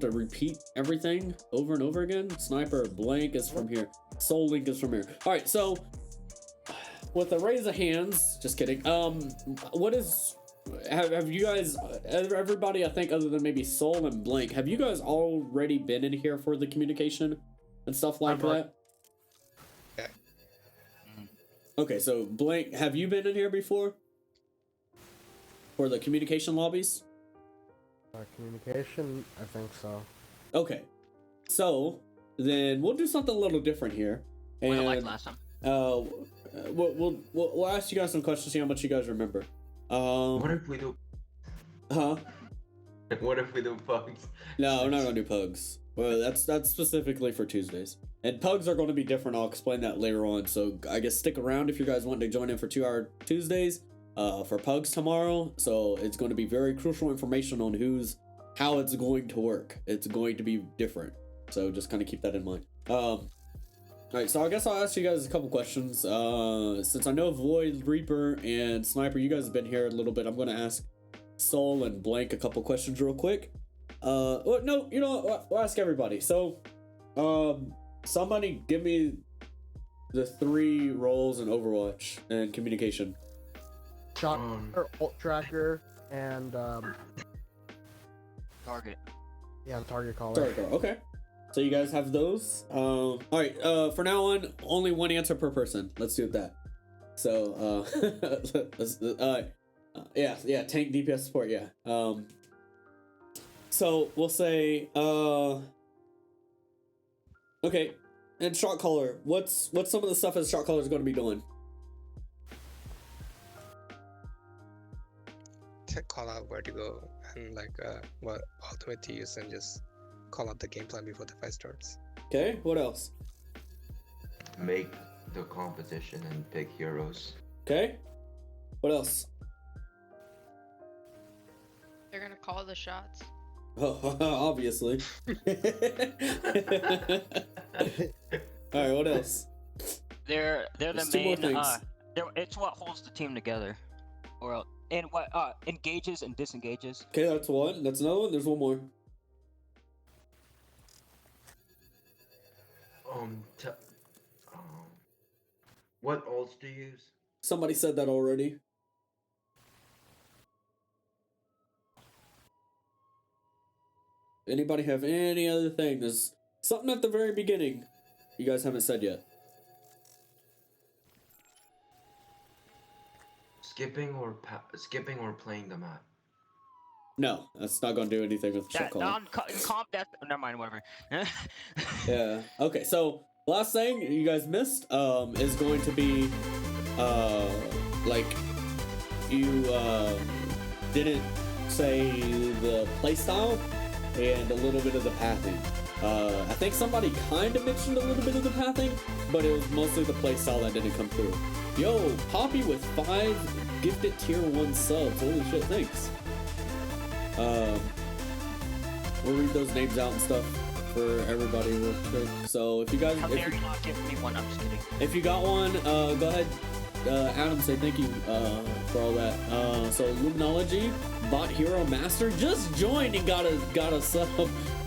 to repeat everything over and over again. Sniper blank is from here. Soul Link is from here. All right, so with a raise of hands, just kidding. What is? Have you guys? Everybody, I think, other than maybe Soul and Blank, have you guys already been in here for the communication and stuff like that? Yeah. Okay, so Blank, have you been in here before for the communication lobbies? Communication, I think so. Okay, so then we'll do something a little different here. And like last time. We'll ask you guys some questions, see how much you guys remember. What if we do? Huh? What if we do PUGS? No, we're not gonna do pugs. Well, that's specifically for Tuesdays. And pugs are going to be different. I'll explain that later on. So I guess stick around if you guys want to join in for 2-hour Tuesdays for pugs tomorrow. So it's going to be very crucial information on how it's going to work. It's going to be different. So just kind of keep that in mind. All right, so I guess I'll ask you guys a couple questions. Since I know Void, Reaper, and Sniper, you guys have been here a little bit, I'm going to ask Soul and Blank a couple questions real quick. Well, no, you know, we'll ask everybody. So, somebody give me the 3 roles in Overwatch and communication. Shot or ult tracker and Target. yeah, target caller. Target caller. Okay. So you guys have those. All right. For now on, only one answer per person. Let's do that. So, yeah, tank DPS support. Yeah. So we'll say, okay, and shot caller. What's some of the stuff that shot caller is going to be doing? To call out where to go and like what ultimate to use and just call out the game plan before the fight starts. Okay, what else? Make the composition and pick heroes. Okay, what else? They're gonna call the shots. Oh, obviously. All right, what else? They're There's the 2 more main. things. It's what holds the team together, or and what engages and disengages. Okay, that's one. That's another one. There's one more. What ults do you use? Somebody said that already. Anybody have any other thing? There's something at the very beginning you guys haven't said yet. Skipping or playing the map. No, that's not gonna do anything with shot That calling. non-comp. That's never mind. Whatever. Yeah. Okay. So last thing you guys missed is going to be like you didn't say the playstyle and a little bit of the pathing. I think somebody kind of mentioned a little bit of the pathing, but it was mostly the playstyle that didn't come through. Yo, Poppy with 5 gifted tier 1 subs. Holy shit, thanks. We'll read those names out and stuff for everybody real quick. So if you guys, How dare you not give me one? I'm just kidding. if you got one, go ahead. Adam, say thank you for all that. So Luminology, Bot Hero Master just joined and got a sub.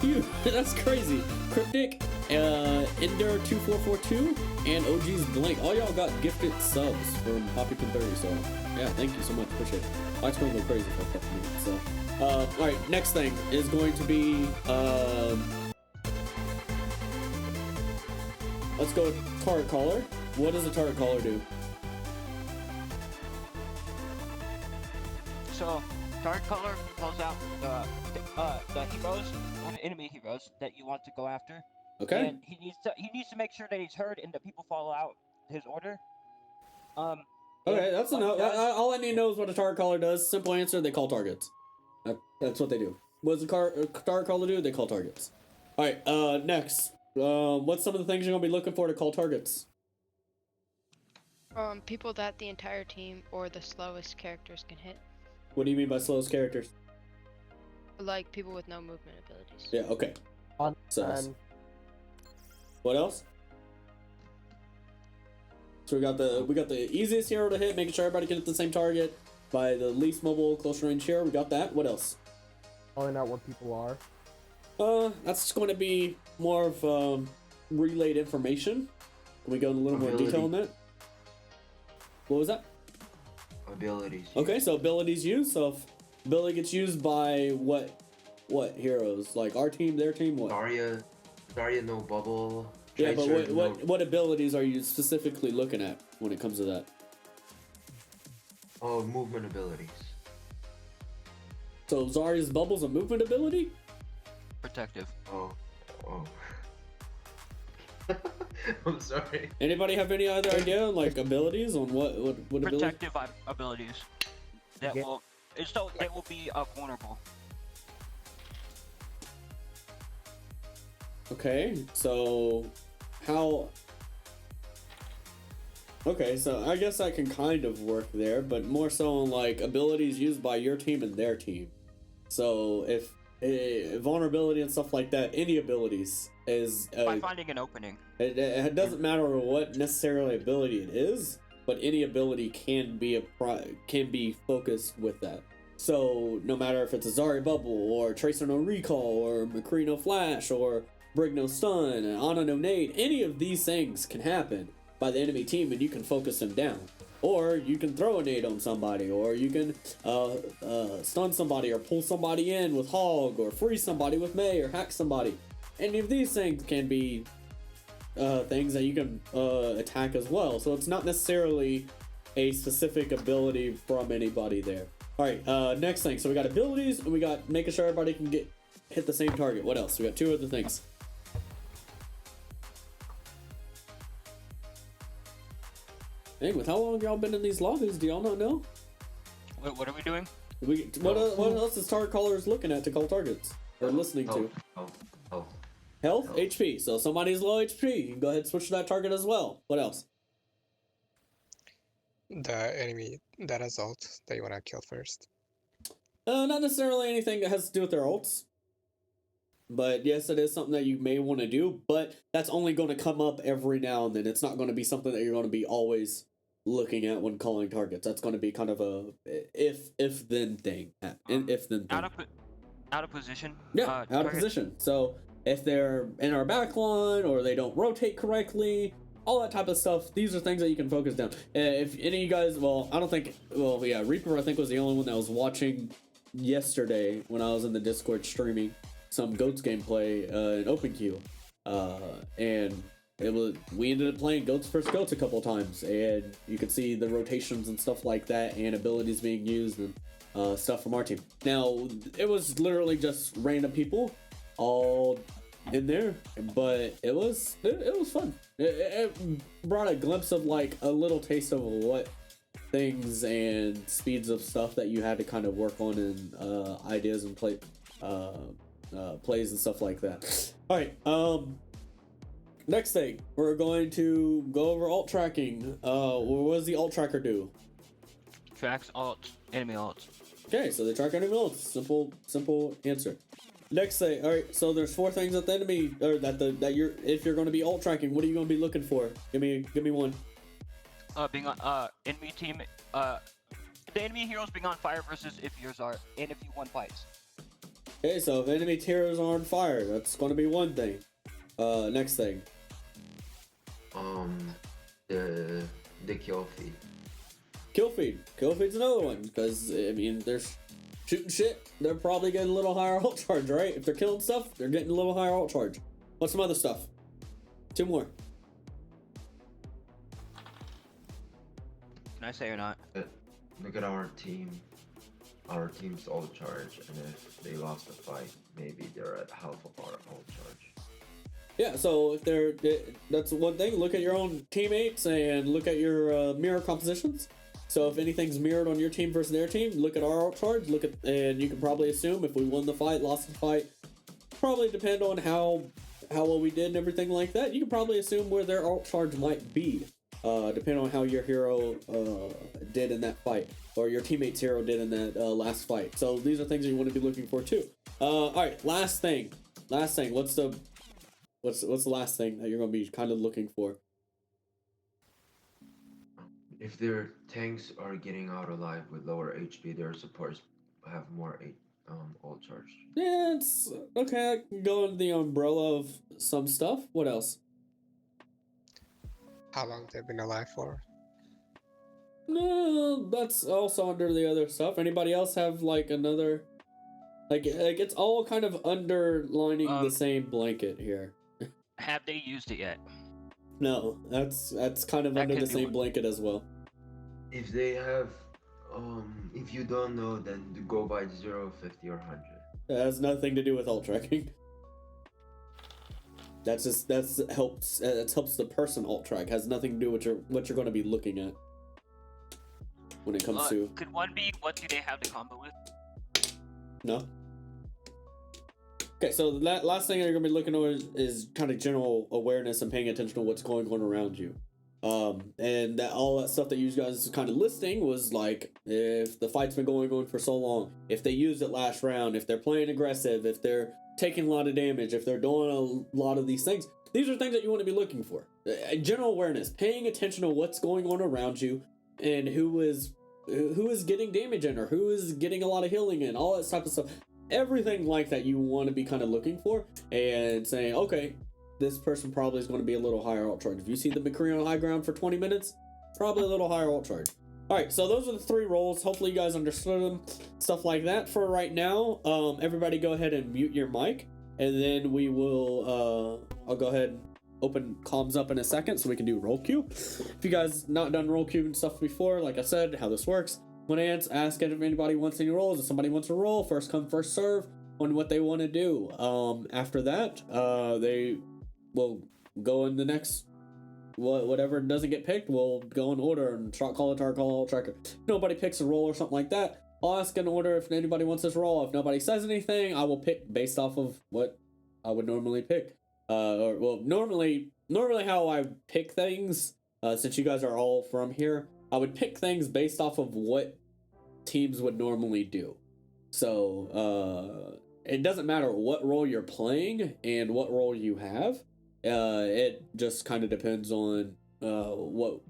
Phew, that's crazy. Cryptic, Ender 2442, and OG's Blank. All y'all got gifted subs from Poppy30. So yeah, thank you so much. Appreciate it. Mike's gonna go crazy for a couple minutes. So all right, next thing is going to be let's go with Tart Caller. What does a Tart Caller do? So, Tart Color calls out the heroes or the enemy heroes that you want to go after. Okay. And he needs to make sure that he's heard and that people follow out his order. Okay, that's enough. All I need to know is what a Tart Caller does. Simple answer: they call targets. That's what they do. What does a Tart Caller do? They call targets. All right. Next, what's some of the things you're gonna be looking for to call targets? People that the entire team or the slowest characters can hit. What do you mean by slowest characters? Like people with no movement abilities. Yeah. Okay. On So, and what else? So we got the easiest hero to hit, making sure everybody can hit the same target by the least mobile close range hero. We got that. What else? calling out where people are. That's going to be more of relayed information. Can we go into a little more detail on that? What was that? Abilities. Okay, so abilities used. So if ability gets used by what heroes? Like our team, their team, what? Zarya no bubble. Yeah, but Tracer, what abilities are you specifically looking at when it comes to that? Oh, movement abilities. So Zarya's bubble's a movement ability? Protective. Oh. I'm sorry. Anybody have any other idea on like abilities on what ability? Protective abilities. That Yeah. will. So they will be vulnerable. Okay, so how? Okay, so I guess I can kind of work there, but more so on like abilities used by your team and their team. So if vulnerability and stuff like that, any abilities is By finding an opening. it doesn't matter what necessarily ability it is, but any ability can be focused with that. So no matter if it's a Zarya bubble or Tracer no recall or McCree no flash or Brig no stun, Ana no nade, any of these things can happen by the enemy team and you can focus them down. Or you can throw a nade on somebody, or you can stun somebody or pull somebody in with Hog, or freeze somebody with Mei, or hack somebody. Any of these things can be things that you can attack as well. So it's not necessarily a specific ability from anybody there. Alright, next thing. So we got abilities, and we got making sure everybody can hit the same target. What else? We got two other things. Dang, with how long y'all been in these lobbies, do y'all not know? Wait, what are we doing? What else is Tart Callers looking at to call targets? Or listening to? Health. Health? HP. So if somebody's low HP, you can go ahead and switch to that target as well. What else? The enemy that has ult that you wanna kill first. Not necessarily anything that has to do with their ults. But yes, it is something that you may want to do, but that's only going to come up every now and then. It's not going to be something that you're going to be always looking at when calling targets. That's going to be kind of a if then thing. If then thing. Out of position. Yeah, out of position. So if they're in our back line or they don't rotate correctly, all that type of stuff, these are things that you can focus down. If any of you guys, Reaper I think was the only one that was watching yesterday when I was in the Discord streaming some Goats gameplay in open queue, and we ended up playing Goats vs Goats a couple times, and you could see the rotations and stuff like that, and abilities being used and stuff from our team. Now it was literally just random people all in there, but it was fun. It brought a glimpse of like a little taste of what things and speeds of stuff that you had to kind of work on and ideas and plays and stuff like that. All right. Next thing, we're going to go over alt tracking. What does the alt tracker do? Tracks alt, enemy alt. Okay, so they track enemy ults. Simple answer. Next thing, all right. So there's four things that the enemy or if you're going to be alt tracking, what are you going to be looking for? Give me one. Being on enemy team. The enemy heroes being on fire versus if yours are, and if you won fights. Okay, so if enemy tiers are on fire, that's going to be one thing. Next thing. The kill feed. Kill feed. Kill feed's another one, because, I mean, they're shooting shit. They're probably getting a little higher ult charge, right? If they're killing stuff, they're getting a little higher ult charge. What's some other stuff? Two more. Can I say or not? Look at our team. Our team's ult charge, and if they lost the fight, maybe they're at half of our ult charge. Yeah, so if that's one thing. Look at your own teammates and look at your mirror compositions. So if anything's mirrored on your team versus their team, look at our ult charge. And you can probably assume if we won the fight, lost the fight. Probably depend on how well we did and everything like that. You can probably assume where their ult charge might be, depending on how your hero did in that fight, or your teammate's hero did in that last fight. So these are things that you want to be looking for too. All right, last thing. What's the last thing that you're going to be kind of looking for? If their tanks are getting out alive with lower HP, their supports have more all charged. Yeah, it's okay. I can go under the umbrella of some stuff. What else? How long they've been alive for? No, that's also under the other stuff. Anybody else have like another? Like it's all kind of underlining the same blanket here. Have they used it yet? No, that's kind of That under could the be same one. blanket as well. If they have, if you don't know, then go by 0, 50, or 100. It has nothing to do with alt tracking. That helps the person alt track. Has nothing to do with what you're going to be looking at when it comes to. Could one be what do they have the combo with? No. Okay, so that last thing you're gonna be looking over is kind of general awareness and paying attention to what's going on around you. And that all that stuff that you guys kind of listing was like if the fight's been going on for so long, if they used it last round, if they're playing aggressive, if they're taking a lot of damage, if they're doing a lot of these things. These are things that you want to be looking for. General awareness, paying attention to what's going on around you, and who is getting damage in or who is getting a lot of healing in, all that type of stuff. Everything like that you want to be kind of looking for and saying, okay, this person probably is going to be a little higher alt charge. If you see the McCree on high ground for 20 minutes, probably a little higher alt charge. All right, so those are the 3 roles. Hopefully you guys understood them, stuff like that. For right now, everybody go ahead and mute your mic, and then we will, I'll go ahead and open comms up in a second so we can do roll queue. If you guys not done roll queue and stuff before, like I said, how this works, when I ask if anybody wants any rolls, if somebody wants a roll, first come, first serve on what they want to do. After that, they will go in the next, whatever doesn't get picked, we'll go in order and shot caller, Tart Calling, alt tracker. If nobody picks a roll or something like that, I'll ask in order if anybody wants this roll. If nobody says anything, I will pick based off of what I would normally pick. Normally how I pick things, since you guys are all from here, I would pick things based off of what teams would normally do. So, it doesn't matter what role you're playing and what role you have. It just kind of depends on what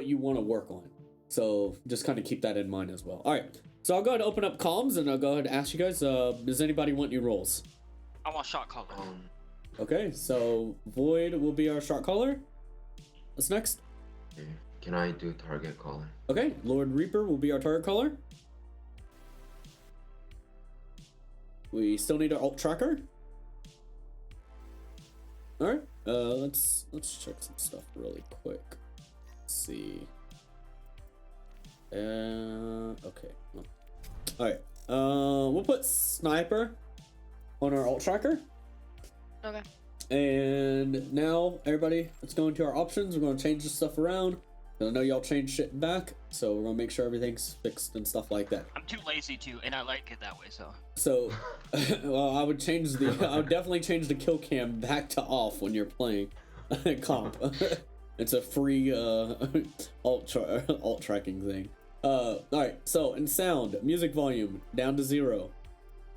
you want to work on. So just kind of keep that in mind as well. All right, so I'll go ahead and open up comms and I'll go ahead and ask you guys. Does anybody want any roles? I want shot caller. Okay, so Void will be our shot caller. What's next? Can I do target calling? Okay, Lord Reaper will be our target caller. We still need our alt tracker. All right, let's check some stuff really quick. Let's see. Okay. All right. We'll put sniper on our alt tracker. Okay. And now, everybody, let's go into our options. We're going to change this stuff around. I know y'all changed shit back, so we're going to make sure everything's fixed and stuff like that. I'm too lazy to, and I like it that way, so. So, well, I would definitely change the kill cam back to off when you're playing comp. It's a free alt tracking thing. All right, so in sound, music volume down to 0.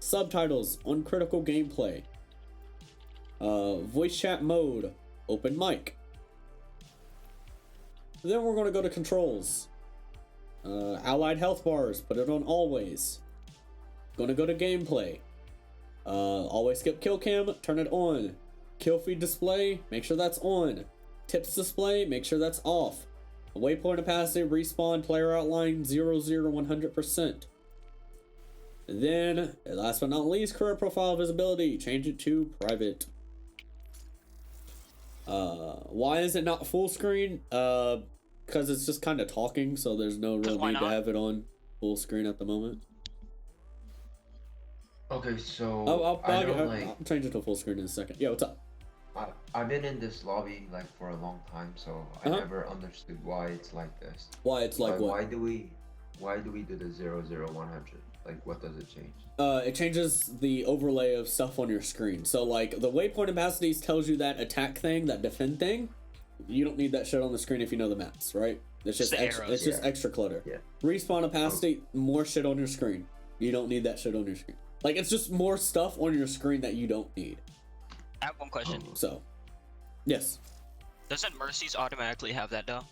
Subtitles on critical gameplay. Voice chat mode, open mic. Then we're going to go to controls. Allied health bars, put it on always. Going to go to gameplay. Always skip kill cam, turn it on. Kill feed display, make sure that's on. Tips display, make sure that's off. Waypoint opacity, respawn, player outline, 0, 0, 100%. Then, last but not least, career profile visibility, change it to private. Why is it not full screen? Because it's just kind of talking, so there's no real need to have it on full screen at the moment. Okay, so I'll change it to full screen in a second. Yeah, what's up? I've been in this lobby like for a long time, so I never understood why it's like this. Why it's like what? Why do we do the 0, 0, 100? Like, what does it change? It changes the overlay of stuff on your screen. So like the waypoint opacities tells you that attack thing, that defend thing. You don't need that shit on the screen if you know the maps, right? It's just extra. It's just extra clutter. Yeah. Respawn opacity, more shit on your screen. You don't need that shit on your screen. Like, it's just more stuff on your screen that you don't need. I have one question. So, yes. Doesn't Mercy's automatically have that though?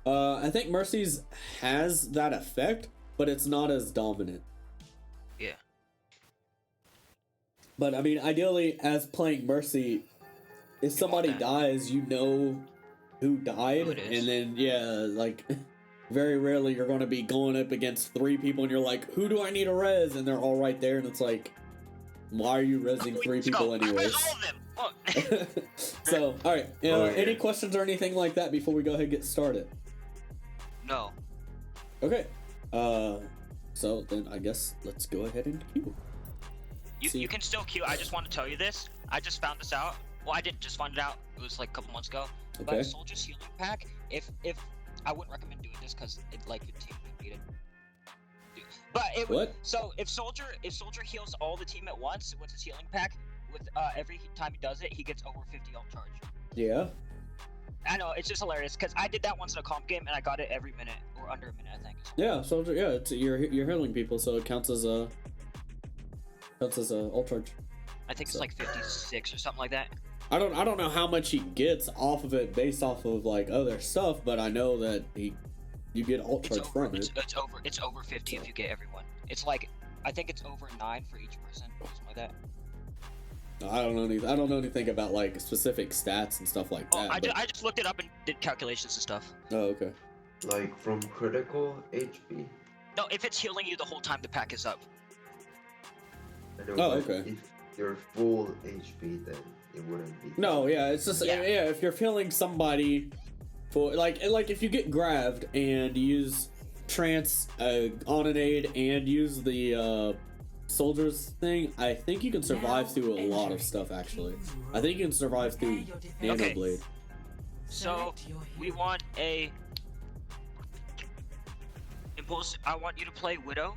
I think Mercy's has that effect, but it's not as dominant. But I mean, ideally, as playing Mercy, if somebody that. dies, you know who died, Who it is. and then yeah, like very rarely you're going to be going up against 3 people, and you're like, who do I need to res? And they're all right there, and it's like, why are you resing 3 Let's people go. anyways? All of them. Look. So, all right, any questions or anything like that before we go ahead and get started? No. Okay, so then I guess let's go ahead and queue. You can still queue. I just want to tell you this. I just found this out. Well, I didn't just find it out. It was like a couple months ago. Okay. But Soldier's healing pack, if I wouldn't recommend doing this because it like your team could beat it. But it would. What? So if Soldier heals all the team at once with his healing pack, with every time he does it, he gets over 50 ult charge. Yeah. I know, it's just hilarious because I did that once in a comp game and I got it every minute or under a minute, I think. Yeah, soldier. Yeah, it's, you're healing people, so it counts as a ult charge. I think it's So- like 56 or something like that. I don't know how much he gets off of it based off of like other stuff, but I know that you get ult charge from it. It's over 50 if you get everyone. It's like I think it's over 9 for each person, something like that. I don't know anything about like specific stats and stuff like Oh, that. I just looked it up and did calculations and stuff. Oh, okay. Like from critical HP. No, if it's healing you the whole time the pack is up. I know, Oh, but okay. If you're full HP, then it wouldn't be. No, yeah, it's just Yeah. yeah. If you're feeling somebody for like if you get grabbed and use trance on an aid and use the soldiers thing, I think you can survive through a lot of stuff. Actually, I think you can survive through Nano Okay. Blade. So we want a Impulse. I want you to play Widow.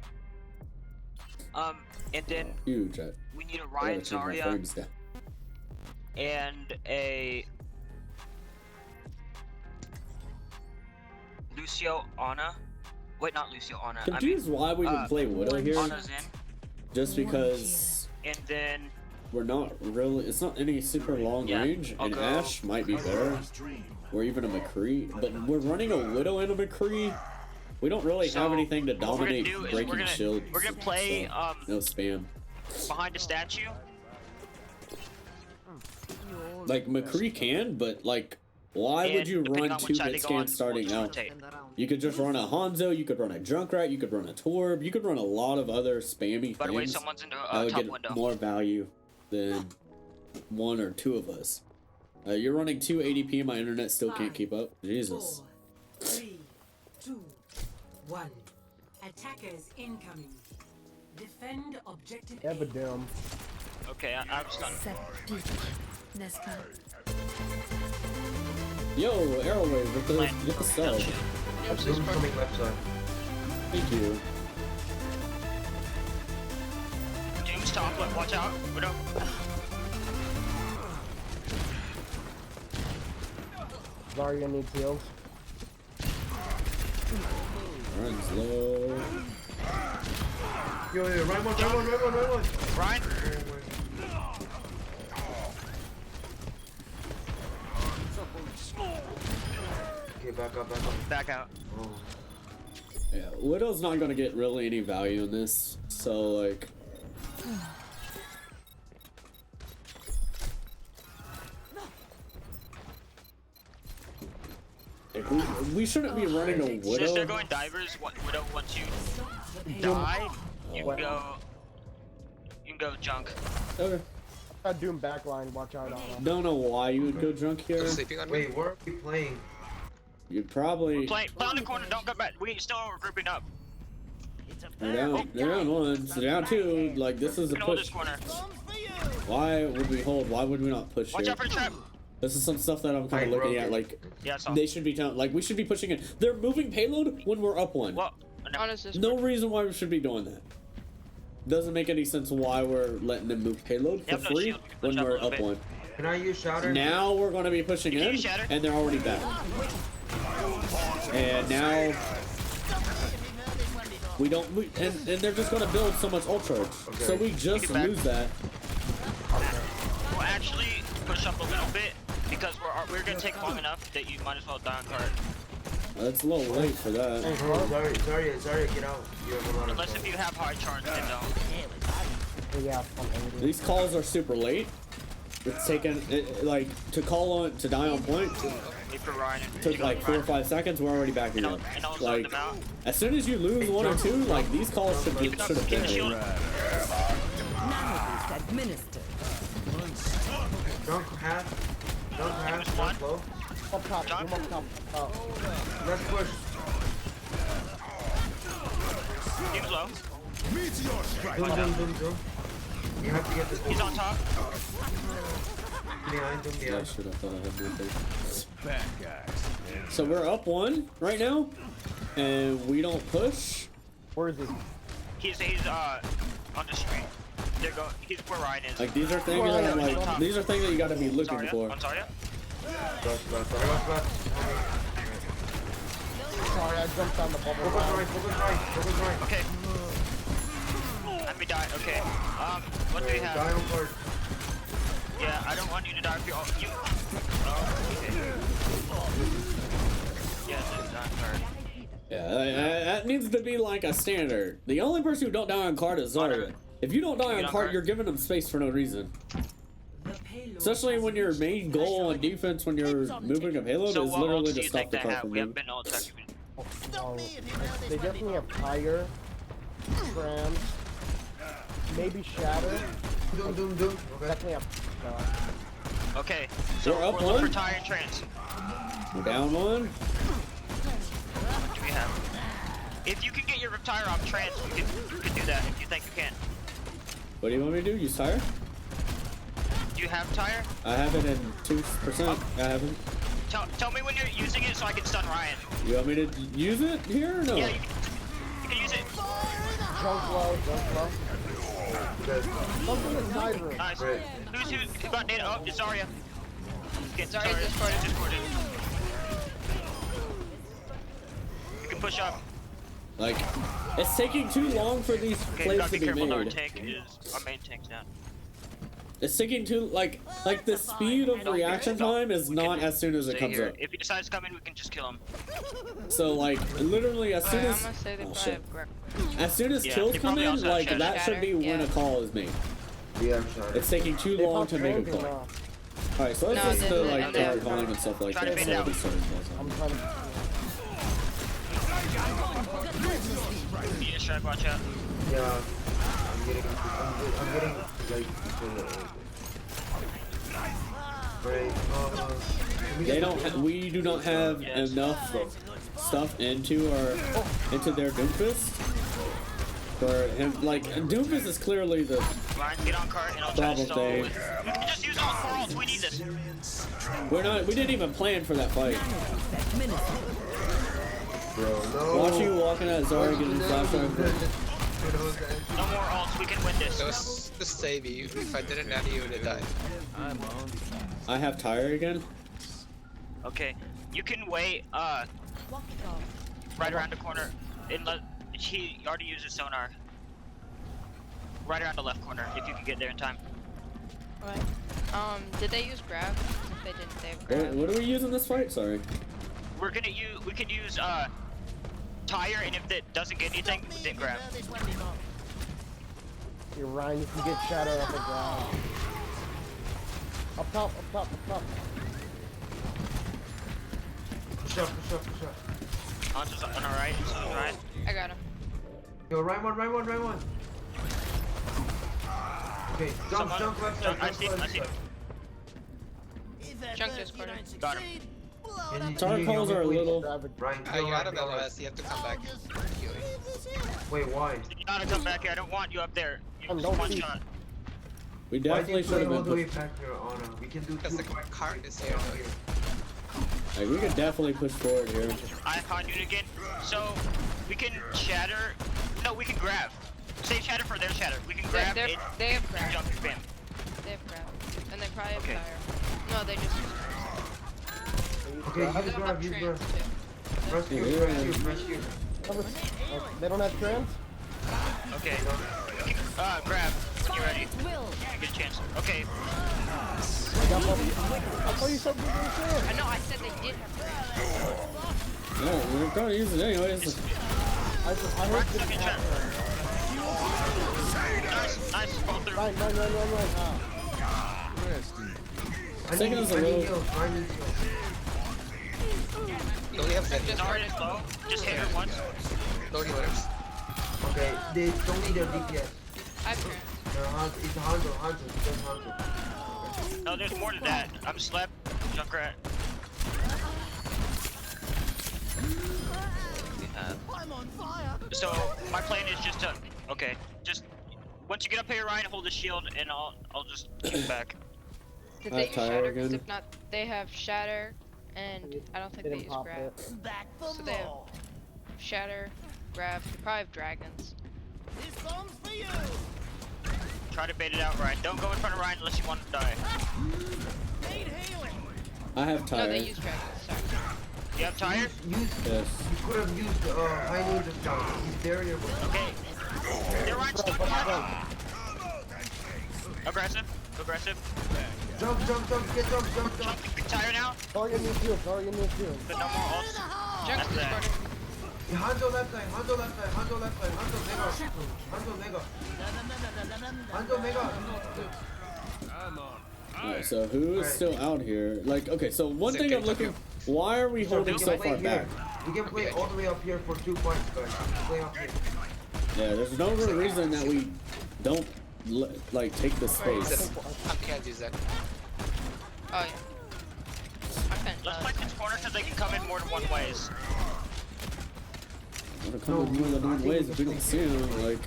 And then Huge. we need a I gotta Ryan change my Zarya frames down. and a Lucio Ana. Wait, not Lucio Ana. Confused why we would play Widow here, Ana's in. just because And then we're not really. It's not any super long Yeah, range, I'll and go- Ash might be better, or even a McCree. But we're running a Widow and a McCree. We don't really have So, anything to what we're gonna dominate do is breaking shield. we're gonna play so no spam. behind a statue. Like McCree can, but like, why would And you depending run on 2 which side they hit go on, scans starting we'll out? just rotate. You could just run a Hanzo, you could run a Junkrat, you could run a Torb, you could run a lot of other spammy By the way, things someone's in the that would top get window. more value than 1 or 2 of us. You're running 2 ADP and my internet still can't keep up. Jesus. 4, 3, 2, 1. Attackers incoming. Defend objective A. Evidem. Okay, I'm stunned. Yo, Arrowwave, get the sub. Zoom coming left side. Thank you. Doom's top left, watch out. Widow. Zarya needs heals. Runs low. Yo, right one. Ryan. Okay, back up. Back out. Oh. Yeah, Widow's not gonna get really any value in this, so like. Like, we shouldn't be running a Since Widow. they're going divers, Widow, once you die, you can go junk. Okay. Got Doom backline, watch out on him. Don't know why you would go drunk here. They're sleeping on me. Wait, where are we playing? You'd probably. Play on the corner, don't come back. We still are grouping up. They're down 1, so down 2. Like, this is a We can hold push. this corner. Why would we hold? Why would we not push Watch here? out for the trap. This is some stuff that I'm kind of looking at. Like, Yeah, I saw. they should be like, we should be pushing it. They're moving payload when we're up 1. Well, no. How does this No work? reason why we should be doing that. Doesn't make any sense why we're letting them move payload for Yep, no free shield. We can when push up a we're little up bit. 1. Can I use Shatter? Now we're going to be pushing You can in, use Shatter. and they're already back. And now we don't, and they're just going to build so much ult charge. Okay. So we just Take it back. lose that. We'll actually push up a little bit because we're gonna take long enough that you might as well die on cart. That's a little late for that. Zarya, get out. You have a lot of Unless if you have high charge, then don't. Yeah, I'm 80. These calls are super late. It's taken like to die on point Wait for Ryan. took like 4 or 5 seconds. We're already back again. And I'll Like them out. as soon as you lose 1 or 2, like these calls should have been Shield. made. Administered. Junk half. Junk low. Up top, Jump. zoom up top. Let's push. Team's low. Zoom. You have to get this. He's on top. Behind him, Yeah, behind. should have thought I had more. So we're up 1 right now, and we don't push. Where is he? He's on the street. They're going. He's where Ryan is. Like these are things that you gotta be looking Zarya, for. on Zarya. Rush. Sorry, I jumped on the bubble. Focus right. Okay. Let me die. Okay. What do we Die have? on first. Yeah, I don't want you to die if you. Oh, okay. Yeah, just die first. Yeah, that needs to be like a standard. The only person who don't die on card is Zarya. If you don't die on card, you're giving them space for no reason. Especially when your main goal on defense when you're moving a payload So is what literally else do to you stop think the they card have? from We haven't moving. been all attacking. No, they definitely have Tiger, Trams, maybe Shatter. Doom. Okay. Definitely have. Okay, so We're up we're looking 1. for Tire and Trans. We're down 1. What do we have? If you can get your Tire off Trans, you can do that if you think you can. What do you want me to do? Use tire? Do you have Tire? I have it in 2%. I haven't. Tell me when you're using it so I can stun Ryan. You want me to use it here or no? Yeah, you can use it. Junk low. Good. Something in side room. Nice. Great. Who got data? Oh, it's Zarya. Get Zarya's discorded. You can push up. Like, it's taking too long for these Okay, plays gotta to be be careful. Our made. tank is our main tank's down. It's taking too like the speed of reaction time is not as soon as it Stay comes here. up. If he decides to come in, we can just kill him. So like literally as soon I'm as gonna say they oh, probably shit. have grab. As soon as Yeah, kills they come probably in, also have like shatter. that should be when a call is made. We have shot. It's taking too long to make a call. Now. Alright, so let's No, just they- do they- like they- Tart Calling and stuff like Try to that. fade So out. we started I'm trying to. You just try to watch out. Yeah. I'm getting like great. we do not have Yes. enough stuff into their Doomfist. For him, like Doomfist is clearly the Ryan, get on cart and I'll try to Problem stall thing. with. We can just use all 4 ults. We need this. we didn't even plan for that fight. Bro, no. Watch you walking at Zarya getting flash No more ults. We can win this. That was to save you. If I didn't have you, would have died. I have tire again. Okay. You can wait. Right around the corner. He already used his sonar. Right around the left corner. If you can get there in time. What? Did they use grab? If they didn't, they have grab. What do we use in this fight? Sorry. We can use tire, and if that doesn't get anything, then grab. You're Ryan, you can get Shatter up the ground. Up top. Push up. On our right. So right. I got him. Yo, right one. Okay, jump left side. I see. Junk discorded. Got him. Tart calls are a little. Ryan, I kill got right, him LS. You have to come back. Wait, why? You gotta come back here. I don't want you up there. You Oh, just don't one shoot. shot. We Why definitely did you should play all have the way been. back here, Anna? We can do Because the cart is here. Like we could definitely push forward here. I caught you again. So we can shatter. No, we can grab. Save shatter for their shatter. We can grab it. They have grab. Jump your spam. They have grab. And they probably have Okay. tire. No, they just use Okay, tire. They use don't grab, have use trans grab. too. Rescue. They don't have trans? Okay. Grab when you're ready. You get a chance. Okay. I thought you said we didn't trans. I know, I said they did have grab. No, we're gonna use it anyways. I heard Right, this second chat. Nice. Nice. Fall through. Run. Taking us a little. Don't you have Zen? Tart is low. Just hit her once. Don't you have? Okay, they don't need their DPS. I've turned. It's Hanzo. Just Hanzo. No, there's more to that. I'm slept. Junkrat. So my plan is just to just once you get up here, Ryan, hold the shield, and I'll just keep back. Did I they have use Tyre Shatter? 'Cause again. if not, they have Shatter, and I don't think They they didn't use pop Grab. it. So they have Shatter, Grab, they probably have Dragons. Try to bait it out, Ryan. Don't go in front of Ryan unless you want to die. I have No, Tyre. they use Dragons, sorry. You have tire? Yes. You could have used high ninja style. He's barrier. Okay. They're Ryan stuck. Aggressive. Jump, get jump. Tire now. Throw your new shield. But no more ults. Junks That's that. discorded. Hanzo left side. Hanzo mega. Alright, so who is still out here? Like, okay, so one thing I'm looking. Why are we holding so far back? We can play all the way up here for 2 points, guys. Play up here. Yeah, there's no real reason that we don't like take the space. I can't use that. Oh yeah. I couldn't Let's play this corner because they can come in more than one ways. Wanna come in more than one ways if we don't see them, like,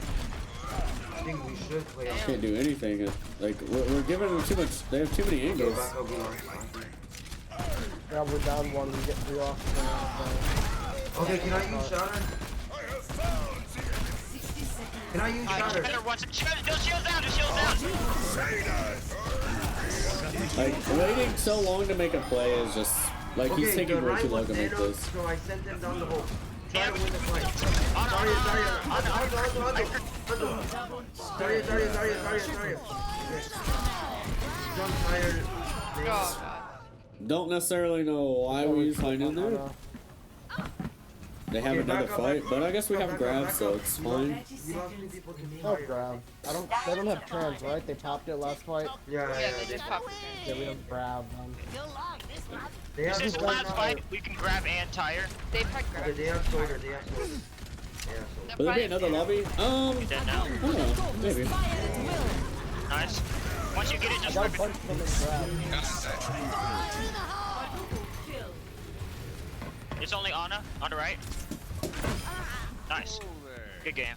I think we should play up. can't do anything. Like, we're giving them too much. They have too many Go angles. back up, we lost. Yeah, we're down 1. We get 3 off. Okay, can I use Shatter? Can I use Shatter? Just shields down. Like, waiting so long to make a play is just like he's taking the way Ryan too long was to make nano, this. so I sent him down the hole. Try Yeah. to win the fight. Daria. Jump tired. Oh god. Don't necessarily know why we use high in there. They have Okay, another back up, fight, back up, but I guess we back have up, grab, back so up. it's We fine. lost 2 people to me. No grab. They don't have trans, right? They popped it last fight. Yeah, Yeah, they just popped Yeah, we have grab. They This have is the Soldier. last fight. We can grab and tire. They've had Okay, Grab. they have Soldier. Yeah, Will there be another lobby? Dead now. I don't know, maybe. Nice. Once you get it, I just got a rip it. bunch of them in grab. It's only Ana on the right. Nice. Good game.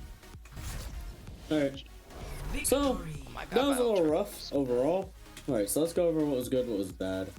Alright. So, Oh my god. that was a my little ultra. rough overall. Alright, so let's go over what was good, what was bad.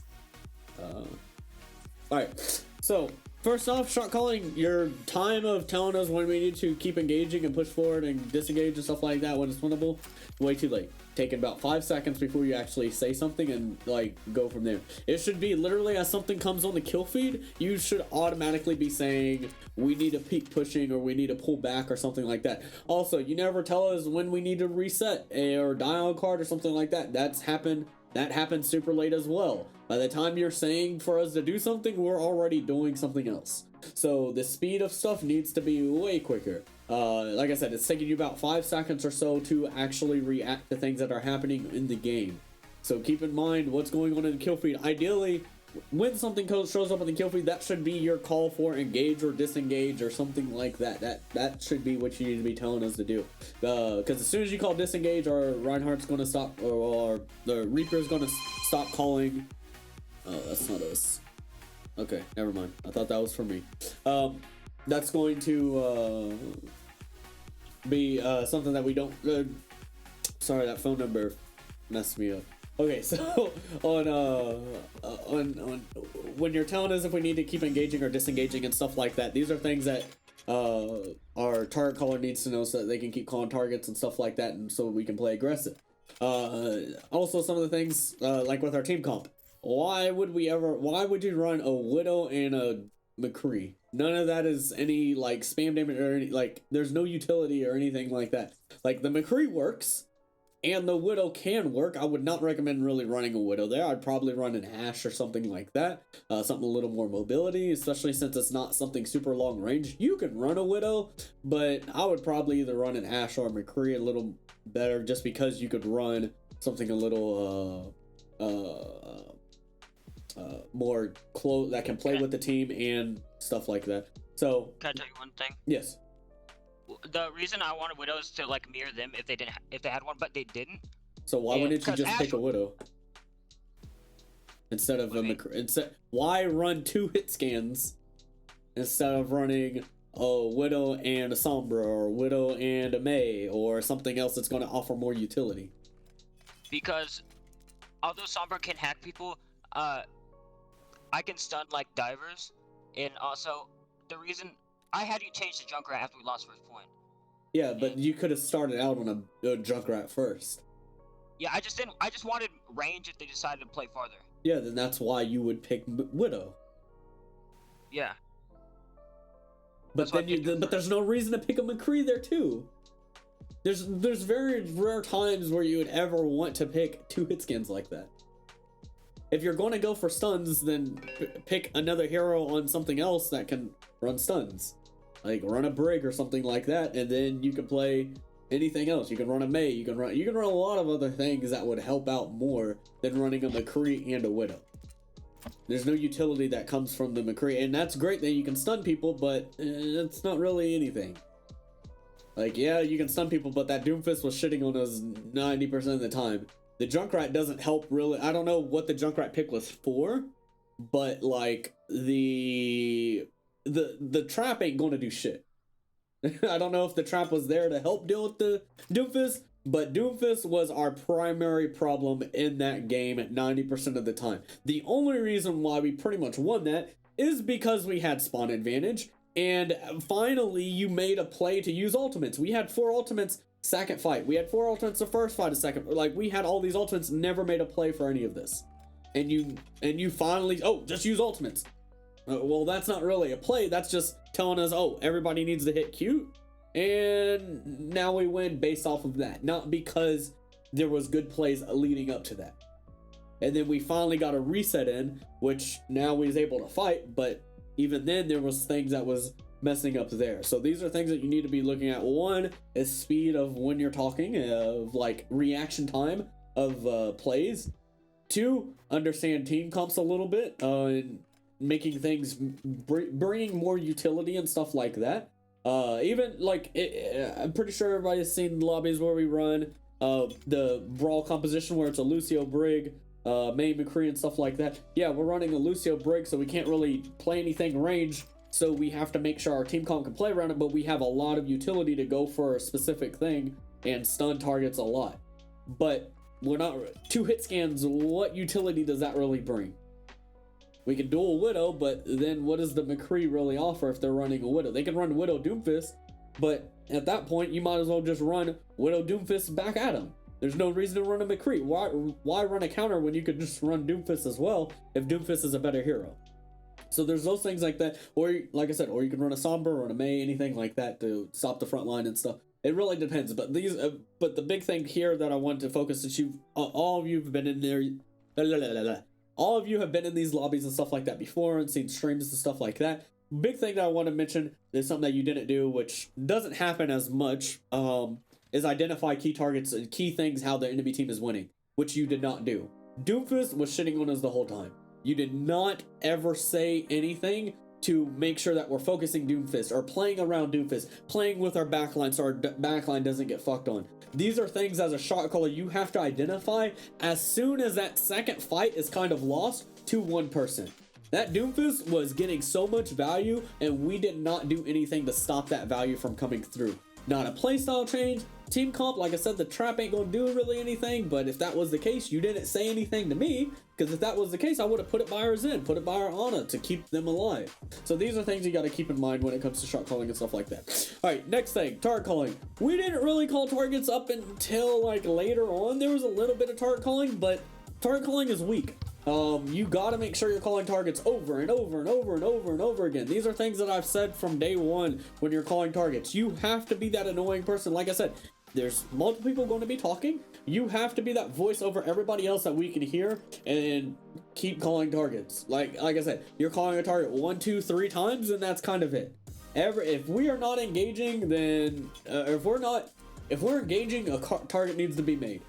Alright, so first off, shot calling, your time of telling us when we need to keep engaging and push forward and disengage and stuff like that when it's winnable, way too late. Taking about 5 seconds before you actually say something and like go from there. It should be literally as something comes on the kill feed, you should automatically be saying we need to peak pushing or we need to pull back or something like that. Also, you never tell us when we need to reset or dial card or something like that. That happens super late as well. By the time you're saying for us to do something, we're already doing something else. So the speed of stuff needs to be way quicker. Like I said, it's taking you about 5 seconds or so to actually react to things that are happening in the game. So keep in mind what's going on in the kill feed. Ideally, when something shows up in the kill feed, that should be your call for engage or disengage or something like that. That should be what you need to be telling us to do. Because as soon as you call disengage, or Reinhardt's going to stop, or the Reaper's going to stop calling. Oh, that's not us. Okay, never mind. I thought that was for me. That's going to be something that we don't. Sorry, that phone number messed me up. Okay, so on when you're telling us if we need to keep engaging or disengaging and stuff like that, these are things that our target caller needs to know so that they can keep calling targets and stuff like that, and so we can play aggressive. Also, some of the things like with our team comp. Why would you run a Widow and a McCree? None of that is any like spam damage or any, like there's no utility or anything like that. Like the McCree works and the Widow can work. I would not recommend really running a Widow there. I'd probably run an Ashe or something like that. Something a little more mobility, especially since it's not something super long range. You can run a Widow, but I would probably either run an Ashe or a McCree, a little better just because you could run something a little more close that can play with the team and stuff like that. So Can I tell you one thing? yes. The reason I wanted widows to like mirror them if they had one, but they didn't. So why And wouldn't you 'cause just pick a widow instead of a why run 2 hit scans instead of running a widow and a sombra or widow and a Mei or something else that's going to offer more utility? Because although Sombra can hack people, I can stun like divers, and also the reason I had you change the Junkrat after we lost first point. Yeah, but you could have started out on a Junkrat first. Yeah, I just didn't. I just wanted range if they decided to play farther. Yeah, then that's why you would pick Widow. Yeah. But That's why I then you, picked her but there's no reason to pick a McCree there too. There's very rare times where you would ever want to pick 2 hit skins like that. If you're going to go for stuns, then pick another hero on something else that can run stuns. Like run a Brig or something like that, and then you can play anything else. You can run a Mei, you can run a lot of other things that would help out more than running a McCree and a Widow. There's no utility that comes from the McCree, and that's great that you can stun people, but it's not really anything. Like, yeah, you can stun people, but that Doomfist was shitting on us 90% of the time. The Junkrat doesn't help really. I don't know what the Junkrat pick was for, but like the trap ain't gonna do shit. I don't know if the trap was there to help deal with the Doomfist, but Doomfist was our primary problem in that game at 90% of the time. The only reason why we pretty much won that is because we had spawn advantage, and finally you made a play to use ultimates. We had 4 ultimates second fight. We had 4 ultimates the first fight, a second. Like, we had all these ultimates, never made a play for any of this. And you finally, oh, just use ultimates. Well, that's not really a play. That's just telling us, oh, everybody needs to hit Q. And now we win based off of that. Not because there was good plays leading up to that. And then we finally got a reset in, which now we was able to fight. But even then, there was things that was messing up there. So these are things that you need to be looking at. One is speed of when you're talking, of like reaction time of plays. 2, understand team comps a little bit, and making things, bringing more utility and stuff like that. Even like I'm pretty sure everybody's seen lobbies where we run the brawl composition where it's a Lucio Brig, Mei McCree and stuff like that. Yeah, we're running a Lucio Brig, so we can't really play anything range, so we have to make sure our team comp can play around it, but we have a lot of utility to go for a specific thing and stun targets a lot. But we're not 2 hit scans. What utility does that really bring? We can dual Widow, but then what does the McCree really offer if they're running a Widow? They can run Widow Doomfist, but at that point, you might as well just run Widow Doomfist back at him. There's no reason to run a McCree. Why run a counter when you could just run Doomfist as well if Doomfist is a better hero? So there's those things like that, or like I said, or you can run a Sombra or a Mei, anything like that to stop the front line and stuff. It really depends, but but the big thing here that I want to focus is all of you have been in there. All of you have been in these lobbies and stuff like that before and seen streams and stuff like that. Big thing that I want to mention is something that you didn't do, which doesn't happen as much, is identify key targets and key things how the enemy team is winning, which you did not do. Doomfist was shitting on us the whole time. You did not ever say anything to make sure that we're focusing Doomfist or playing around Doomfist, playing with our backline so our backline doesn't get fucked on. These are things as a shot caller you have to identify as soon as that second fight is kind of lost to one person. That Doomfist was getting so much value and we did not do anything to stop that value from coming through. Not a playstyle change, team comp, like I said, the trap ain't gonna do really anything, but if that was the case, you didn't say anything to me, because if that was the case, I would have put it by our Zen, put it by our Ana to keep them alive. So these are things you gotta keep in mind when it comes to shot calling and stuff like that. Alright, next thing, Tart Calling. We didn't really call targets up until like later on. There was a little bit of Tart Calling, but Tart Calling is weak. You gotta make sure you're calling targets over and over and over and over and over again. These are things that I've said from day one when you're calling targets. You have to be that annoying person. Like I said, there's multiple people going to be talking. You have to be that voice over everybody else that we can hear and keep calling targets. Like I said, you're calling a target 1, 2, 3 times and that's kind of it. If we are not engaging, then if we're not if we're engaging, a target needs to be made.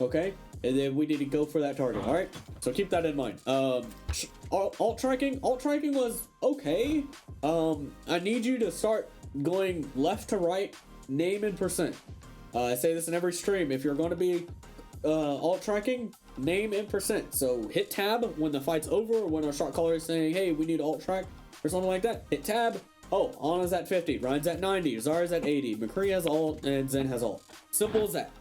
Okay? And then we need to go for that target. All right? So keep that in mind. Alt tracking was okay. I need you to start going left to right, name and percent. I say this in every stream. If you're going to be alt tracking, name and percent. So hit tab when the fight's over, or when our shot caller is saying, hey, we need alt track or something like that. Hit tab. Oh, Ana's at 50, Ryan's at 90, Zara's at 80, McCree has alt, and Zen has alt. Simple as that.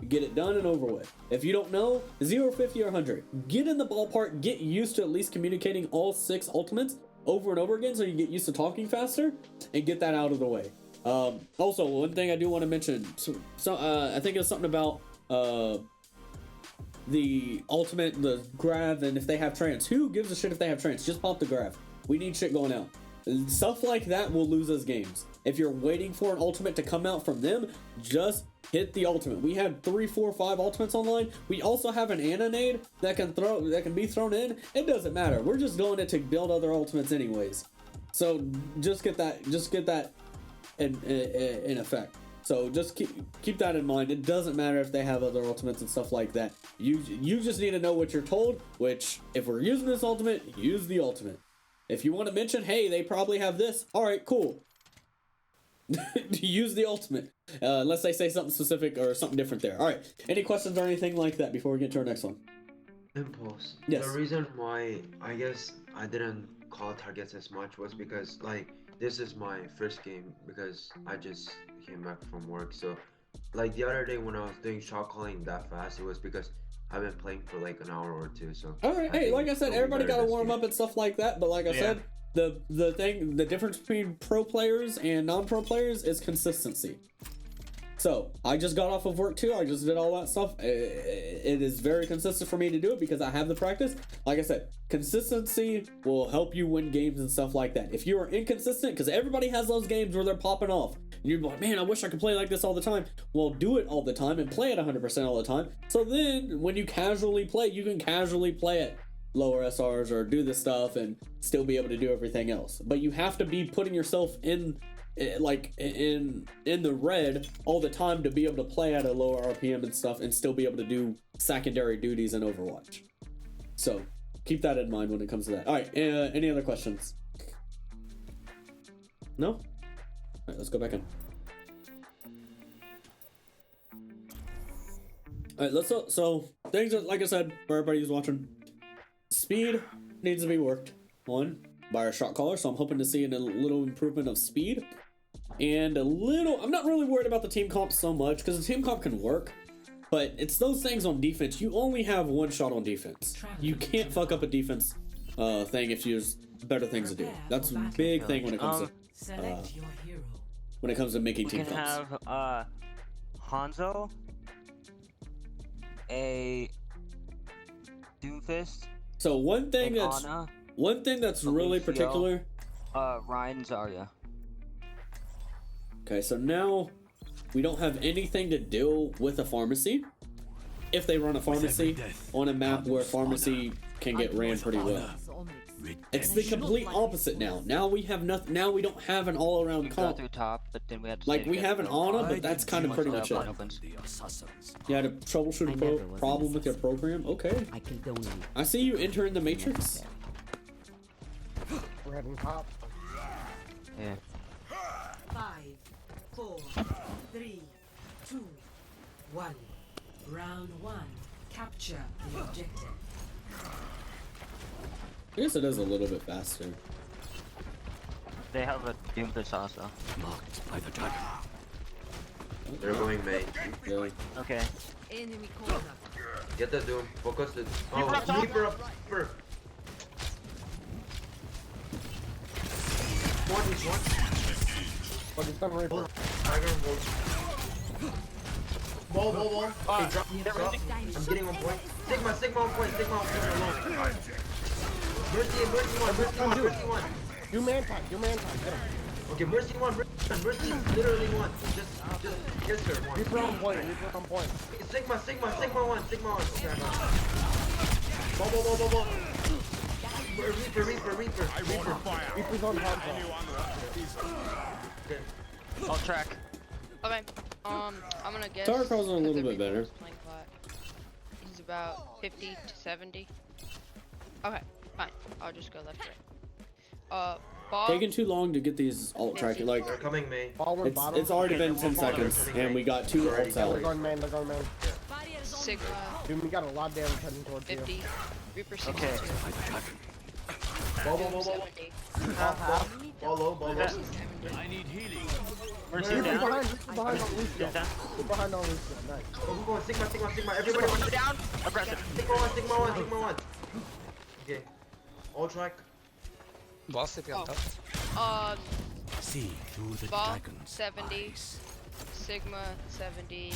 Get it done and over with. If you don't know, 0, 50, or 100. Get in the ballpark, get used to at least communicating all 6 ultimates over and over again so you get used to talking faster, and get that out of the way. Also, one thing I do want to mention, I think it was something about the ultimate, the grav, and if they have trance. Who gives a shit if they have trance? Just pop the grav. We need shit going out. Stuff like that will lose us games. If you're waiting for an ultimate to come out from them, just hit the ultimate. We had 3, 4, 5 ultimates online. We also have an Ana nade that can be thrown in. It doesn't matter. We're just doing it to build other ultimates anyways. So just get that in effect. So just keep that in mind. It doesn't matter if they have other ultimates and stuff like that. You just need to know what you're told, which if we're using this ultimate, use the ultimate. If you want to mention, hey, they probably have this. All right, cool. Use the ultimate. Unless they say something specific or something different there. All right. Any questions or anything like that before we get to our next one? Mpulse. Yes. The reason why I guess I didn't call targets as much was because like this is my first game because I just came back from work. So like the other day when I was doing shot calling that fast, it was because I've been playing for like an hour or two. So all right. Hey, like I said, everybody got to warm up and stuff like that. But like I said, the difference between pro players and non-pro players is consistency. So I just got off of work too. I just did all that stuff. It is very consistent for me to do it because I have the practice. Like I said, consistency will help you win games and stuff like that. If you are inconsistent, because everybody has those games where they're popping off, and you're like, man, I wish I could play like this all the time. Well, do it all the time and play it 100% all the time. So then when you casually play, you can casually play it lower SRs or do this stuff and still be able to do everything else. But you have to be putting yourself in the red all the time to be able to play at a lower RPM and stuff and still be able to do secondary duties in Overwatch. So keep that in mind when it comes to that. All right, any other questions? No? All right, let's go back in. All right, so things are, like I said, for everybody who's watching, speed needs to be worked on by our shot caller, so I'm hoping to see a little improvement of speed. And I'm not really worried about the team comp so much, because the team comp can work, but it's those things on defense. You only have one shot on defense. You can't fuck up a defense thing if there's better things to do. That's a big thing when it comes to making team comps. We can have Hanzo, a Doomfist. So one thing that's really particular. Ryan, Zarya. Okay, so now we don't have anything to do with a pharmacy. If they run a pharmacy on a map where pharmacy can get ran pretty well. It's the complete opposite now. Now we have nothing. Now we don't have an all-around comp. Through top, but then we had to like we have an Ana, but that's kind of pretty much it. You had a troubleshoot problem with your program. Okay. I see you entering the matrix. We're heading top. Yeah. 5, 4, 3, 2, 1. Round 1. Capture the objective. I guess it is a little bit faster. They have a Doomfist also. Marked by the dagger. They're going main. Really? Okay. Enemy corner. Get the Doom. Focus the. Reaper up top. Reaper up. Reaper. One. But it's not Reaper. Tiger and Wolf. Ball. Okay, drop. I'm getting 1 point. Sigma 1 point. Sigma 1 point alone. Mercy 1. You man time. Get him. Okay, Mercy 1. Mercy literally 1. Just kiss her 1. Reaper on point. Sigma 1. Okay, ball. Reaper. Reaper's on hard. Okay. I'll track. Okay. I'm gonna guess. Tart Calling's a that little the bit Reaper better. is playing bot. He's about 50 to 70. Okay, fine. I'll just go left right. Ball. Taking too long to get these alt track. Like, They're coming main. Forward bottom. it's already been 10 seconds, and we got 2 ults They're out. going main, they're going main. Sigma Dude, we got a lot of damage heading towards 50. you. Reaper 62. Okay. Ball, Doom ball, ball, 70. ball low, ball low. That- 70. Where's He's he down? behind on Lucio. He's down. He's behind on Lucio. Nice. Keep going, Sigma. Everybody One down. Aggressive. Sigma one. Okay. All track. Boss sitting on top. See through the Ball dragon's 70. eyes. Sigma 70.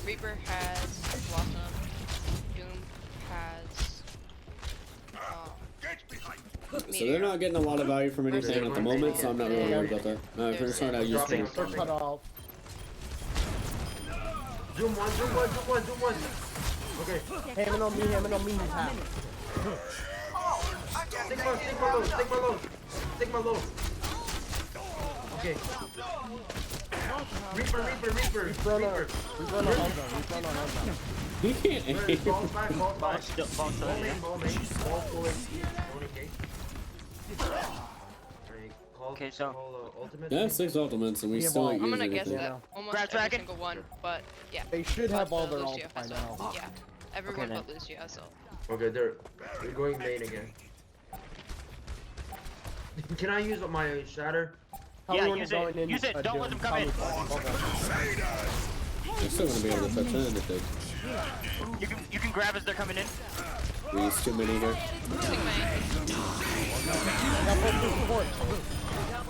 Reaper has Blossom. Doom has. So they're not getting a lot of value from anything at the moment, so I'm not really worried about that. If we're starting out use things. They're cut off. Zoom one. Okay. Hamming on me, he's half. Sigma low. Okay. Reaper. We run on Hanzo. He can't aim. Balls back. Ball's still here. Ball full HP. Okay, so- ultimate. They have 6 ultimates, and we Yeah, still well, ain't I'm using gonna guess anything. that almost Grab every dragon? single one, but yeah. They should have But, all their Lucio ults by has now. all. Yeah. Everyone Okay, but Lucio has all. Okay, they're going main again. Can I use my shatter? Yeah, Everyone use going it. in, Use it. Don't let them come in. They're still gonna be able to touch in if they You can grab as they're coming in. we use too many here. Sigma.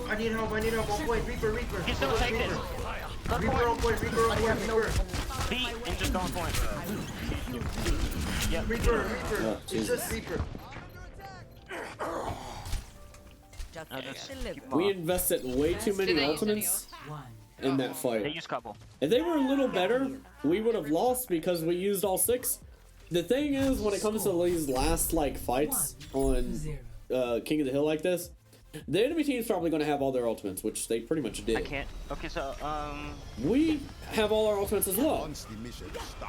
I need help. On point. Reaper. You can still take this. Reaper on point. Reaper. Beat and just go on point. Yep. Reaper. Oh, It's Jesus. just Reaper. I'll just keep We on. invested way too many Did they use any ultimates One. in that They fight. use couple. If they were a little better, we would have lost because we used all 6. The thing is, when it comes to these last like fights on 0. King of the Hill like this, the enemy team's probably going to have all their ultimates, which they pretty much I did. can't. Okay, so We have all our ultimates as well.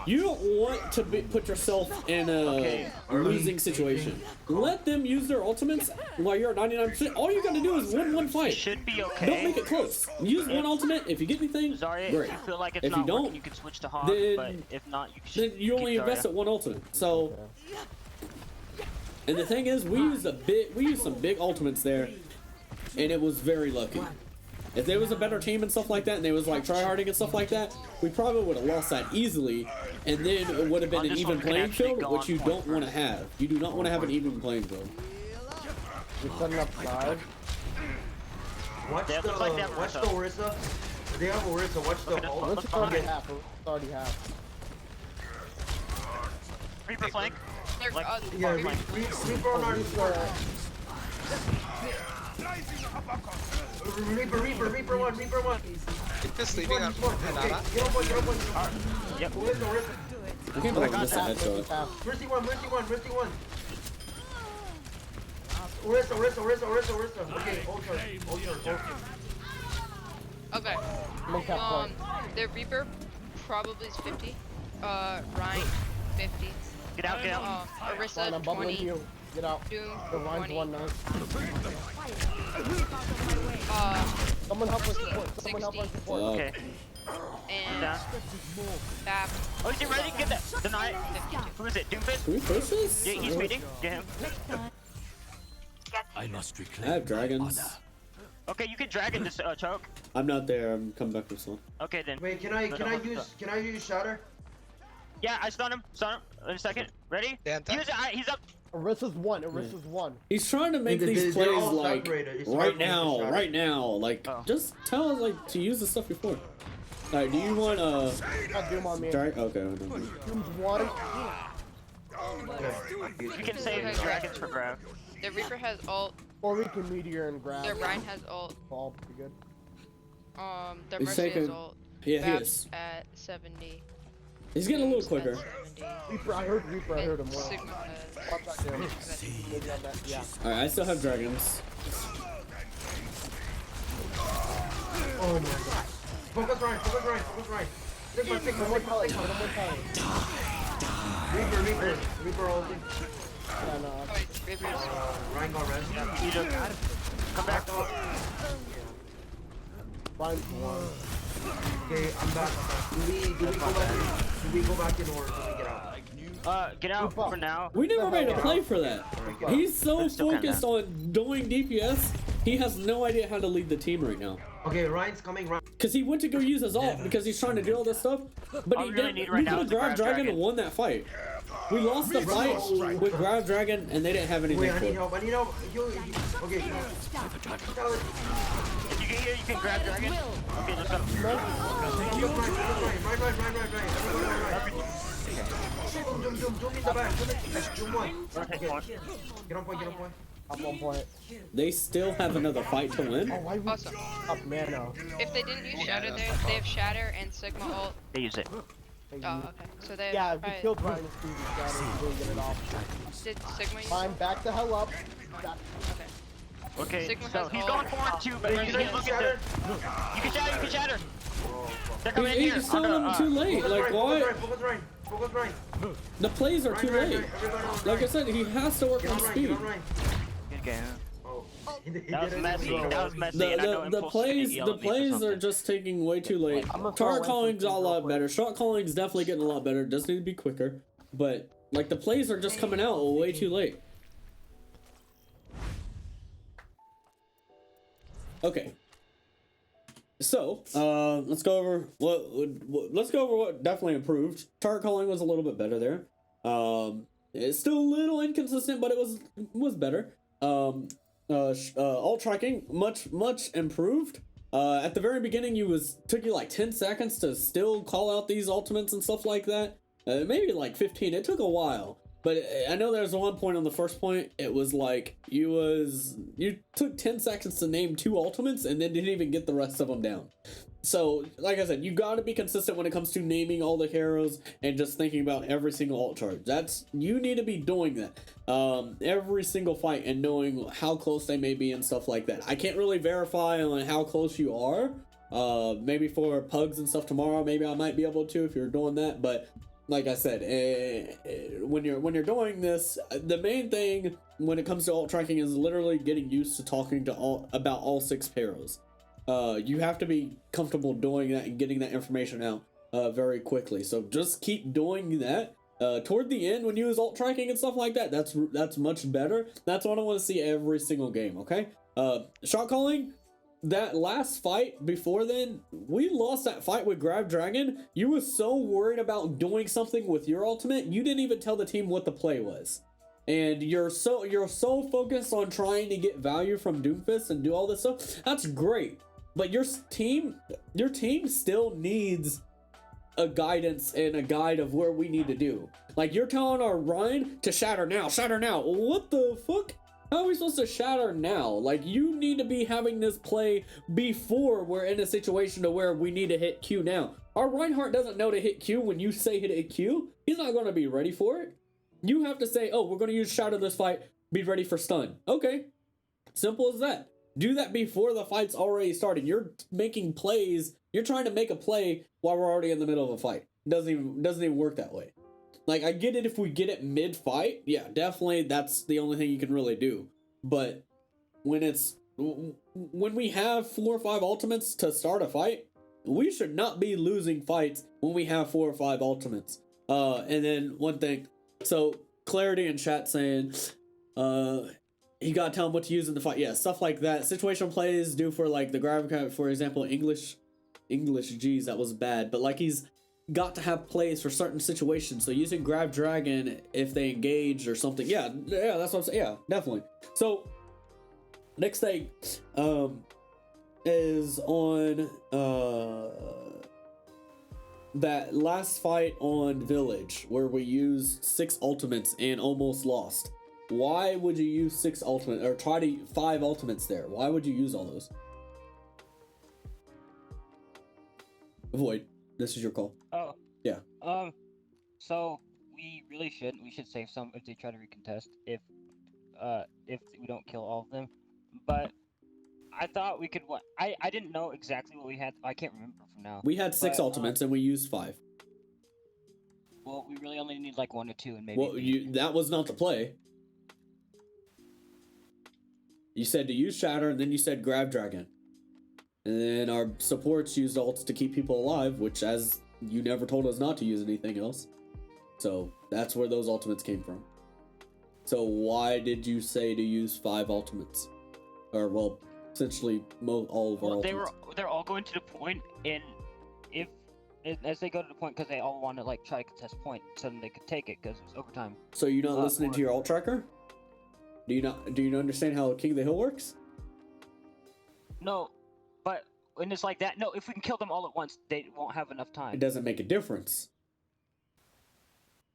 You don't want to put yourself in a losing situation. Let them use their ultimates while you're at 99%. All you got to do is win one fight. should be okay. Don't make it close. Use one ultimate. If you get anything, Zarya, great. if you feel like it's If you not don't, working, you can switch to Hog. then- But if not, you should. Then you only keep Zarya. invest at one ultimate. So, and the thing is, we used some big ultimates there, and it was very lucky. If there was a better team and stuff like that, and they was like tryharding and stuff like that, we probably would have lost that easily, and then it would have been On an this even one, we can playing actually field, go which on you point don't want to have. You do not want to have an even playing field. We're setting up slide. Watch They the look like they have Orisa. They have Orisa. Watch the ult. Let's already half. It's already half. Reaper flank. They're, Like- Yeah, Flank. Reaper on our Reaper one. It's sleeping on Hanara. Get on point. Yep. Orisa. I can't believe I missed a headshot. Half. Mercy one. Orisa. Okay, ultra. Okay. I'm on cap point. The Reaper probably is 50. Ryan 50. Get out. Fine, Orisa I'm bubbling 20. you. Get out. Doom The line's 20. 1 9. Someone help us support. Oh, Okay. And Down. Bap Oh, is he ready? Get that. Deny it. 52. Who is it? Doomfist? Can we push this? Yeah, he's speeding. Get him. I must I reclaim have dragons. honor. Okay, you can dragon this choke. I'm not there. I'm coming back from someone. Okay then. Wait, can I use shatter? Yeah, I stun him. In a second. Ready? Yeah, I'm done. Use it. He's up. Orisa's 1. He's trying to make They're these all plays like separated. It's right hard for now. Like Oh. just tell us like to use the stuff before. Alright, do you want Got Doom on me. drag? Okay, hold on. Doom's 1. You can save Okay, dragons for grab. The Reaper has ult. Or we can meteor and grab. The Ryan has ult. Ball pretty good. The He's Mercy has taking- ult. Yeah, he Bab's is. at 70. He's getting a little Doom's quicker. at 70. Reaper, I heard Reaper, I heard him well. Sigma has. Watch that down. Maybe on that, yeah. Alright, I still have dragons. Oh my god. Focus right. Sigma. Reaper ulti. Yeah, no. Reapers. Ryan got res. Come back. Find one. Okay, I'm back. Do we go back in order to get out? Get out for now. We never made a play for that. He's so Still count focused on doing DPS, he has no idea how to lead the team right now. Okay, Ryan's coming. Because he went to go use his ult because he's trying to do all this stuff, but All he we really didn't. need right We now could have is the grabbed Grab Dragon and Dragon. won that fight. We lost the fight with Grab Dragon and they didn't have anything Wait, for I need it. help. Okay. If you get here, you can grab Dragon. Okay, let's go. Right. Zoom in the back. Zoom one. Okay, Get on point. Up 1 point. They still have another fight to win. Oh, why we Awesome. up mana? If they didn't use Shatter there, they have Shatter and Sigma ult. They use it. Oh, okay. So they have. Yeah, if you alright. killed Ryan with Stevie Shadow, you really get it off. Did Sigma use Fine, ult? back the hell up. Back. Okay. Okay, Sigma so has he's ult. going forward too, but he's looking to... You can shatter. They're coming in here. He's telling them too late. Like, why? Focus right. The plays are too late. Like I said, he has to work on speed. Good game. Oh. That was messy. And I know The Mpulse is gonna yell the at me for plays are something. just taking way too late. I'm gonna throw Tart away Calling's a some lot real better. Shot Calling's definitely getting a lot better. Does need to be quicker, but like the plays are just coming out way too late. Okay. So, let's go over what definitely improved. Tart Calling was a little bit better there. It's still a little inconsistent, but it was better. Alt tracking much improved. At the very beginning, took you like 10 seconds to still call out these ultimates and stuff like that. Maybe like 15. It took a while. But I know there's one point on the first point, it was like, you took 10 seconds to name 2 ultimates and then didn't even get the rest of them down. So, like I said, you gotta be consistent when it comes to naming all the heroes and just thinking about every single ult charge. You need to be doing that. Every single fight and knowing how close they may be and stuff like that. I can't really verify on how close you are. Maybe for PUGS and stuff tomorrow, maybe I might be able to if you're doing that, but like I said, when you're doing this, the main thing when it comes to alt tracking is literally getting used to talking about all 6 heroes. You have to be comfortable doing that and getting that information out very quickly. So just keep doing that. Toward the end, when you use alt tracking and stuff like that, that's much better. That's what I want to see every single game. Okay. Shot calling. That last fight before then, we lost that fight with Grab Dragon. You were so worried about doing something with your ultimate, you didn't even tell the team what the play was. And you're so focused on trying to get value from Doomfist and do all this stuff. That's great. But your team still needs a guidance and a guide of where we need to do. Like, you're telling our Ryan to shatter now. What the fuck? How are we supposed to shatter now? Like, you need to be having this play before we're in a situation to where we need to hit Q now. Our Reinhardt doesn't know to hit Q when you say hit Q. He's not going to be ready for it. You have to say, oh, we're going to use shatter this fight. Be ready for stun. Okay. Simple as that. Do that before the fight's already started. You're making plays. You're trying to make a play while we're already in the middle of a fight. Doesn't even work that way. Like, I get it if we get it mid-fight. Yeah, definitely that's the only thing you can really do. But when we have 4 or 5 ultimates to start a fight, we should not be losing fights when we have 4 or 5 ultimates. And then one thing, so Clarity in chat saying, you gotta tell him what to use in the fight. Yeah, stuff like that. Situational plays do for like the grab, for example, English, geez, that was bad. But like he's got to have plays for certain situations. So using Grab Dragon if they engage or something. Yeah, that's what I'm saying. Yeah, definitely. So next thing is on that last fight on Village where we used 6 ultimates and almost lost. Why would you use 6 ultimates or try to 5 ultimates there? Why would you use all those? Void, this is your call. Oh. Yeah. So we really shouldn't. We should save some if they try to recontest if we don't kill all of them. But I thought we could. What? I didn't know exactly what we had. I can't remember from now. We had 6 But, ultimates and we used 5. Well, we really only need like 1 or 2, and maybe. Well, that was not the play. You said to use Shatter, and then you said grab Dragon. And then our supports used ults to keep people alive, which, as you never told us not to use anything else. So that's where those ultimates came from. So why did you say to use 5 ultimates? Or, well, essentially all of our ultimates. They're all going to the point, and as they go to the point, because they all want to like try to contest point, so then they could take it because it's overtime. So you're not listening to your alt tracker? Do you understand how King of the Hill works? No, but when it's like that, no. If we can kill them all at once, they won't have enough time. It doesn't make a difference.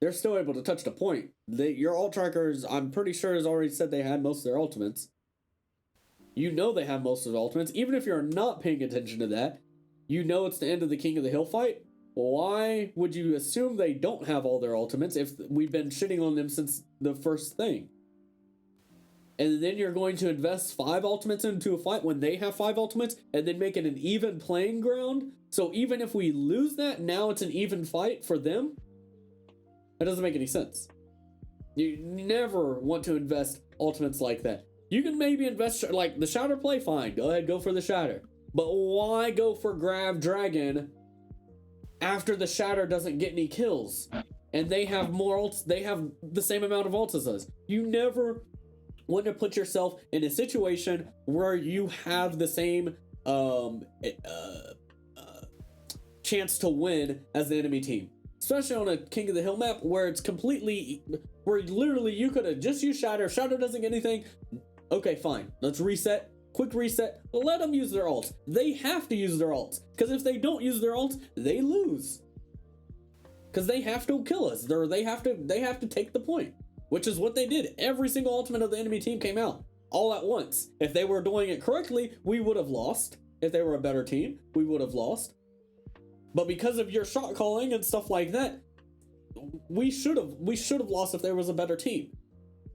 They're still able to touch the point. Your alt trackers, I'm pretty sure, has already said they had most of their ultimates. You know they have most of the ultimates. Even if you're not paying attention to that, you know it's the end of the King of the Hill fight. Why would you assume they don't have all their ultimates if we've been shitting on them since the first thing? And then you're going to invest 5 ultimates into a fight when they have 5 ultimates and then make it an even playing ground? So even if we lose that, now it's an even fight for them? That doesn't make any sense. You never want to invest ultimates like that. You can maybe invest, like, the Shatter play, fine. Go ahead, go for the Shatter. But why go for Grab Dragon after the Shatter doesn't get any kills? And they have more ults, they have the same amount of ults as us. You never want to put yourself in a situation where you have the same chance to win as the enemy team. Especially on a King of the Hill map where it's completely, where literally you could have just used Shatter. Shatter doesn't get anything. Okay, fine. Let's reset. Quick reset. Let them use their ults. They have to use their ults. Because if they don't use their ults, they lose. Because they have to kill us. They have to take the point. Which is what they did. Every single ultimate of the enemy team came out. All at once. If they were doing it correctly, we would have lost. If they were a better team, we would have lost. But because of your shot calling and stuff like that, we should have lost if there was a better team.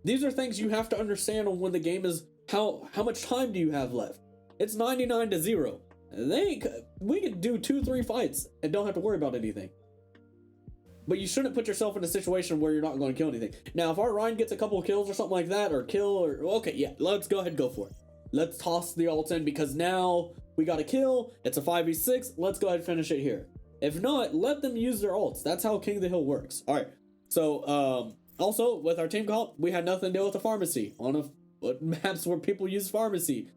These are things you have to understand on when the game is, how much time do you have left? It's 99-0. We could do 2-3 fights and don't have to worry about anything. But you shouldn't put yourself in a situation where you're not going to kill anything. Now, if our Ryan gets a couple of kills or something like that, okay, yeah, let's go ahead and go for it. Let's toss the ult in because now we got a kill. It's a 5v6. Let's go ahead and finish it here. If not, let them use their ults. That's how King of the Hill works. All right. So, also with our team comp, we had nothing to do with the pharmacy on maps where people use pharmacy.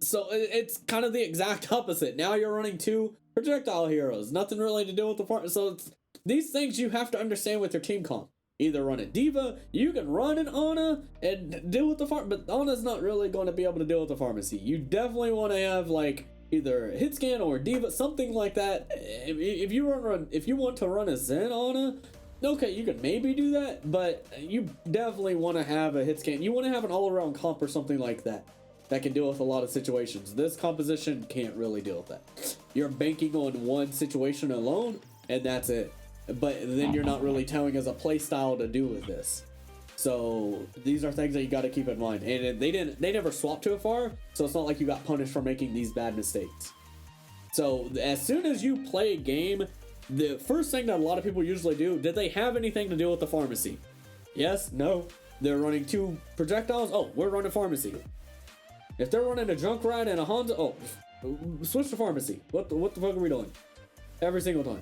So it's kind of the exact opposite. Now you're running 2 projectile heroes. Nothing really to do with the pharmacy. So these things you have to understand with your team comp. Either run a Diva, you can run an Ana and deal with the pharmacy, but Ana's not really going to be able to deal with the pharmacy. You definitely want to have like either hit scan or Diva, something like that. If you want to run a Zen Ana, okay, you could maybe do that, but you definitely want to have a hit scan. You want to have an all-around comp or something like that can deal with a lot of situations. This composition can't really deal with that. You're banking on one situation alone, and that's it. But then you're not really telling us a play style to do with this. So these are things that you got to keep in mind. And they never swapped to a far, so it's not like you got punished for making these bad mistakes. So as soon as you play a game, the first thing that a lot of people usually do, did they have anything to do with the pharmacy? Yes, no. They're running 2 projectiles. Oh, we're running pharmacy. If they're running a Junkrat and a Honda, oh, switch to pharmacy. What the fuck are we doing? Every single time.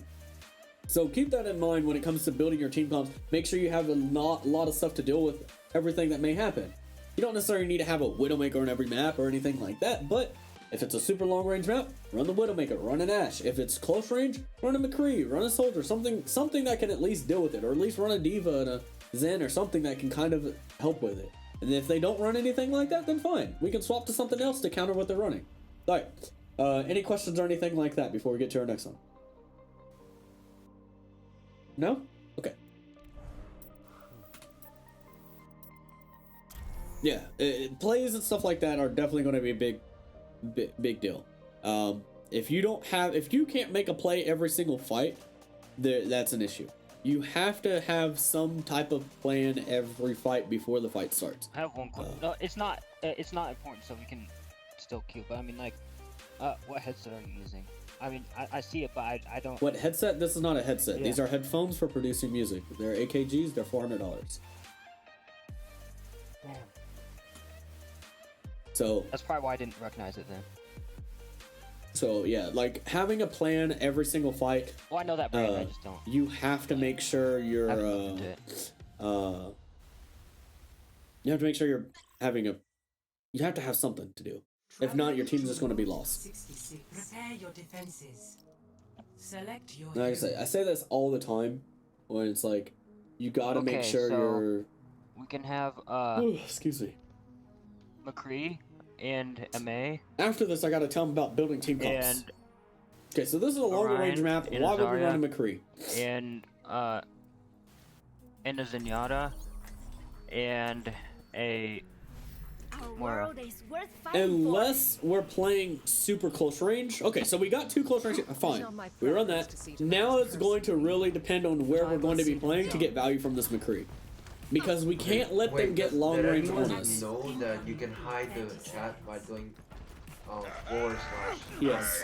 So keep that in mind when it comes to building your team comps. Make sure you have a lot of stuff to deal with everything that may happen. You don't necessarily need to have a Widowmaker on every map or anything like that, but if it's a super long range map, run the Widowmaker, run an Ashe. If it's close range, run a McCree, run a Soldier, something that can at least deal with it, or at least run a Diva and a Zen or something that can kind of help with it. And if they don't run anything like that, then fine. We can swap to something else to counter what they're running. All right. Any questions or anything like that before we get to our next one? No? Okay. Yeah, plays and stuff like that are definitely going to be a big deal. If you can't make a play every single fight, that's an issue. You have to have some type of plan every fight before the fight starts. I have one question. No, it's not important, so we can still cute. But I mean, like, what headset are you using? I mean, I see it, but I don't. What headset? This is not a headset. Yeah. These are headphones for producing music. They're AKGs. They're $400. Damn. So That's probably why I didn't recognize it then. So yeah, like having a plan every single fight. Well, I know that brand. I just don't. You have to make sure you're I haven't looked into it. you have to make sure you're having a. You have to have something to do. If not, your team's just going to be lost. 66. Prepare your defenses. Select your Like I say this all the time, when it's like, you got to make sure so you're. we can have Excuse me. McCree and MA. After this, I got to tell them about building team comps. And Okay, so this is a longer range Orion map. and Why would we Zarya. run a McCree? and a Zenyatta and a Moira. Unless we're playing super close range. Okay, so we got 2 close range. Fine. We run that. Now it's going to really depend on where we're going to be playing to get value from this McCree. Because we can't let them get long range on us. Know that you can hide the chat by doing /. Yes.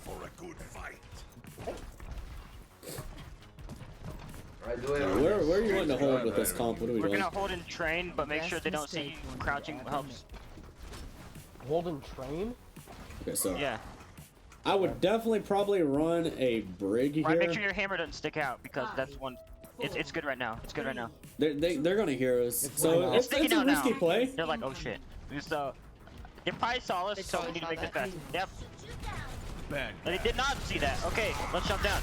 For a good fight. Right, do it. Where are you wanting to hold with this comp? What are we We're doing? gonna hold and train, but make sure they don't see you crouching helps. Hold and train? Okay, so Yeah. I would definitely probably run a brig here. Right, make sure your hammer doesn't stick out because that's one. It's good right now. It's good right now. They're gonna hear us. It's So fine. it's sticking a out now. risky play. They're like, oh shit. So they probably saw us, so we need to make this fast. Yep. Bad. They did not see that. Okay, let's jump down.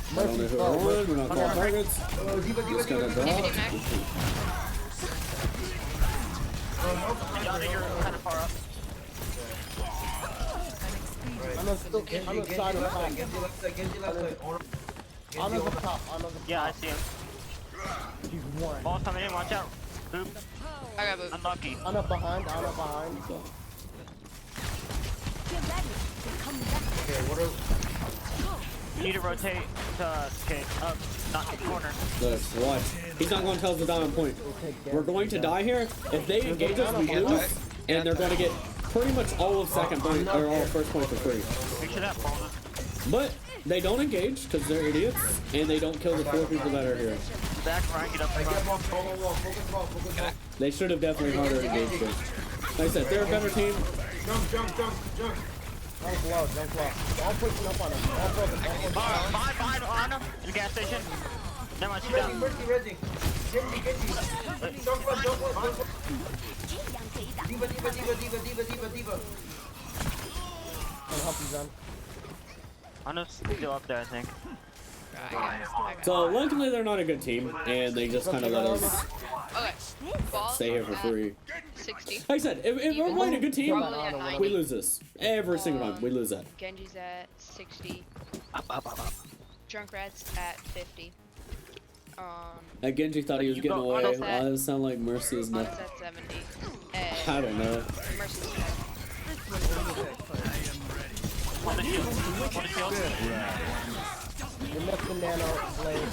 I don't know who we're on. We're not calling targets. Just gonna drop. Max. Johnny, you're kind of far up. I'm on the side of the top. I'm on the top. Yeah, I see him. He's one. Ball's coming in. Watch out. Boop. I got boop. Unlucky. I'm up behind. I'm up behind. Okay, what are You need to rotate to not get corner. Look, watch. He's not going to tell us the diamond point. We're going to die here. If they engage us, we lose, and they're going to get pretty much all of second point or all of first point for free. Make sure that ball But they don't engage because they're idiots, and they don't kill the 4 people that are here. back, Ryan, get up front. focus ball. They should have definitely harder engaged it. Like I said, they're a better team. Jump. Jump low. All pushing up on him. All broken. Behind on him in the gas station. Never mind, she's down. Ready. Jump. Diva. I'll help you, Zen. Anna's still up there, I think. So luckily they're not a good team, and they just kind of let us Okay. Ball stay here for at free. 60. Like I said, if we're playing a good team, Probably at 90. we lose this. Every single time, we lose that. Genji's at 60. Junkrat's at 50. Genji thought he was You getting go- away. Arnold's Why at- does it sound like Mercy is Arnold's not? at 70. And I don't know. Mercy's at On the shield. You missed the nano blade.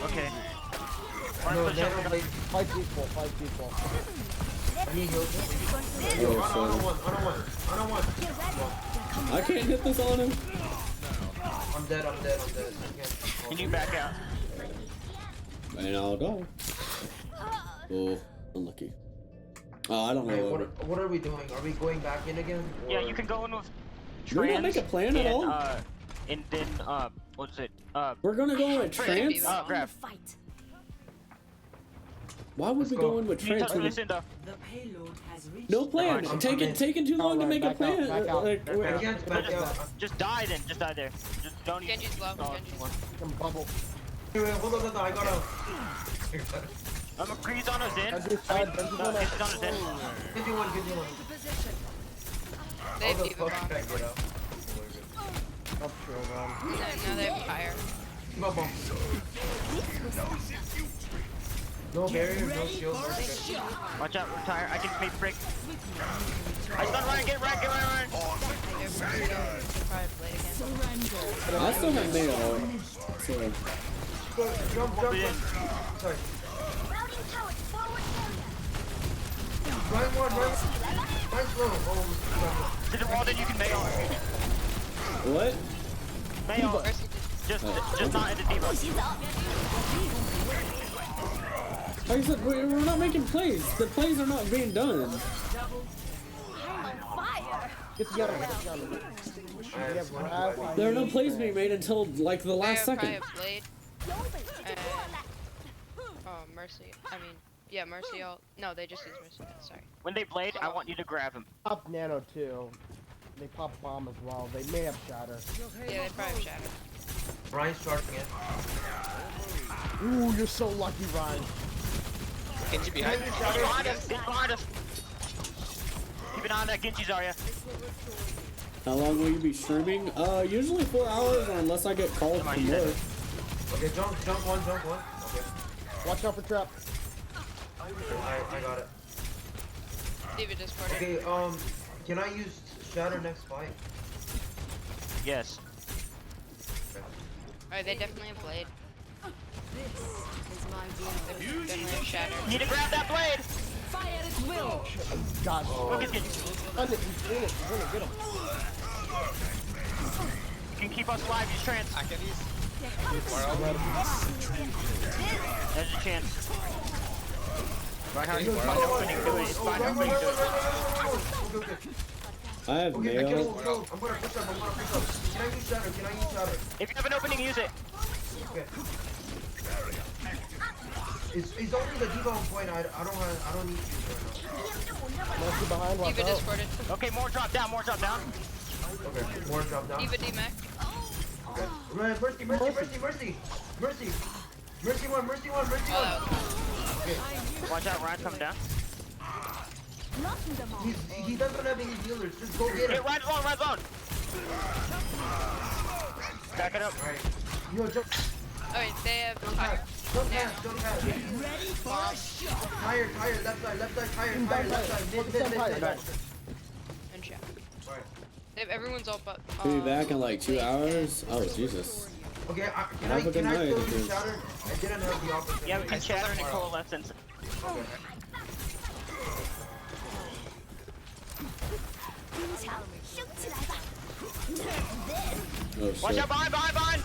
Okay. No, never play. Fight people. He healed him. Oh, so I don't want. I can't hit this on him. I'm dead. I can't. Can you back out? And I'll die. Oh, unlucky. Oh, I don't Hey, know. what are we doing? Are we going back in again? Yeah, or- you can go in with Do we not trans make a plan at and, all? And then, what is it? We're gonna go in with trance? Grab. Why would we go in with You need trance? to when listen to. The payload has reached No plan. I'm Taking too long to make a Back out, plan. back out. Like, I can't back out. Just die then. Just die there. Just don't even. Genji's low. Oh, Genji's one. Some bubble. Wait, hold on, I gotta. McCree's on us in. Genji's side. Genji's No, on he's us. on us in. Give you one. They How have the Diva fuck bomb. did I get up? Up shield on. Now they have fire. Diva bomb. No barrier, no shield. Watch out, we're tired. I can make break. I stun Ryan. Get Ryan. They're probably blade again. I still have made all. So, Jump. Sorry. Ryan one, Ryan slow. Oh, Did the wall that you can mail. What? Mail. Just not in the D.Va. Like I said, we're not making plays. The plays are not being done. Get together, get together. There are no plays being made until like the last second. Blade. And Mercy. I mean, yeah, Mercy ult. No, they just use Mercy ult, sorry. When they blade, I want you to grab him. Pop Nano too. They pop bomb as well. They may have Shatter. Yeah, they probably have Shatter. Ryan's charging it. Ooh, you're so lucky, Ryan. Genji behind. Behind us! Behind us! Keep an eye on that Genji, Zarya. How long will you be streaming? Usually 4 hours, or unless I get called from work. Okay, jump one. Okay. Watch out for trap. I got it. D.Va discorded. Okay, can I use Shatter next fight? Yes. Alright, they definitely have Blade. They definitely have Shatter. You need to grab that blade! God. Go get Genji. He's in it. He's gonna get him. You can keep us alive, use trance. I can use. There's a chance. Right how you It's fine, opening, do it. It's fine, opening, do it. Okay. I have Okay, mail. I'm gonna push up. Can I use Shatter? If you have an opening, use it. Okay. It's only the D.Va on point. I don't need to use it right now. Mercy behind, watch D.Va out. discorded. Okay, more drop down, more drop down. Okay, more drop down. D.Va D-Mac. Okay. Right, Mercy one. Okay. Watch out, Ryan's coming down. He doesn't have any healers. Just go get him. Hey, Ryan's on, Ryan's on. Back it up. Alright. Yo, jump. Alright, they have Tire. Don't pass. Tired. Left side. Tired. Left side. Mid. And Shatter. Alright. They have everyone's ult but Be back in like 2 hours. Oh Jesus. Okay, can Have a good I night, still because- use Shatter? I didn't have the opportunity. Yeah, we can shatter and coalescence. Okay. Oh Watch shit. out, behind!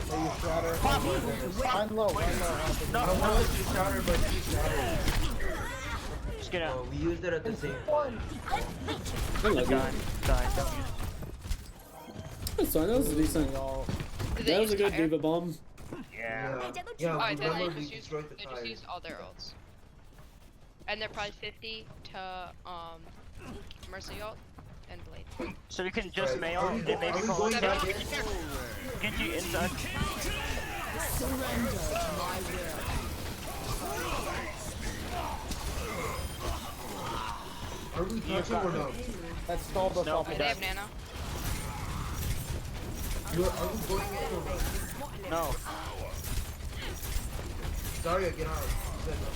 They use Shatter. I'm low. I don't want to use Shatter, but use Shatter. Just get out. Oh, we used it at the same time. I love you. Die, don't use it. That's fine. That was a decent. That was a good D.Va bomb. Yeah. Yeah, Alright, then remember they we just destroyed the used tires. all their ults. And they're probably 50 to Mercy ult and Blade. So we can just Right. mail Are we and go- maybe are we call going it back down. in? Genji inside. Are we touching or no? That stalled us No, off we of They that. have Nano. Are we going in or no? No. Daria, get out. You said no.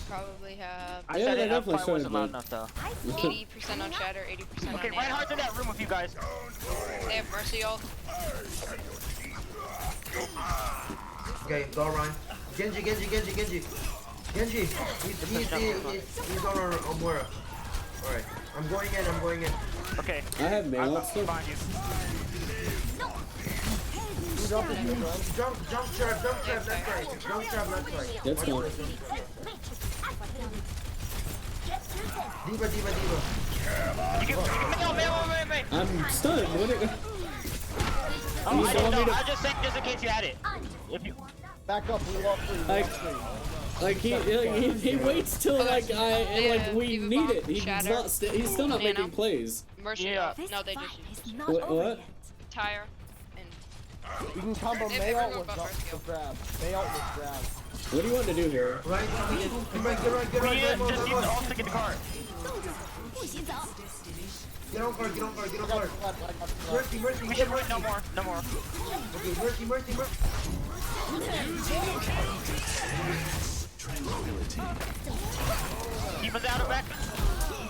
Probably have I Yeah, said they it, definitely probably wasn't should, loud but- enough though. 80% on Shatter, 80% Okay, on Nano. Reinhardt's in that room with you guys. They have Mercy ult. Okay, go Ryan. Genji. He's on our Moira. Alright, I'm going in. Okay. I have mail. I'm Still. behind you. Drop the shield, Ryan. Jump trap left side. Jump trap left side. That's Watch fine. this jump trap. D.Va. You can mail. I'm stunned. What it... Oh, You I saw didn't me know. to- I just saying just in case you had it. If you. Back up, we lost three. Like, like he waits till like we D.Va need bomb, it. He's Shatter, not. He's still not Nano. making plays. Mercy Yeah. ult. No, they just used What? Tire and We can combo They have Mayout everyone but Mercy with grab. Mayout with grab. What do you want to do here? Right, get right. Just use the ult to get the card. Get on card. I got flat. Mercy, We should wait. No more. Okay, Mercy. Keep us out of back.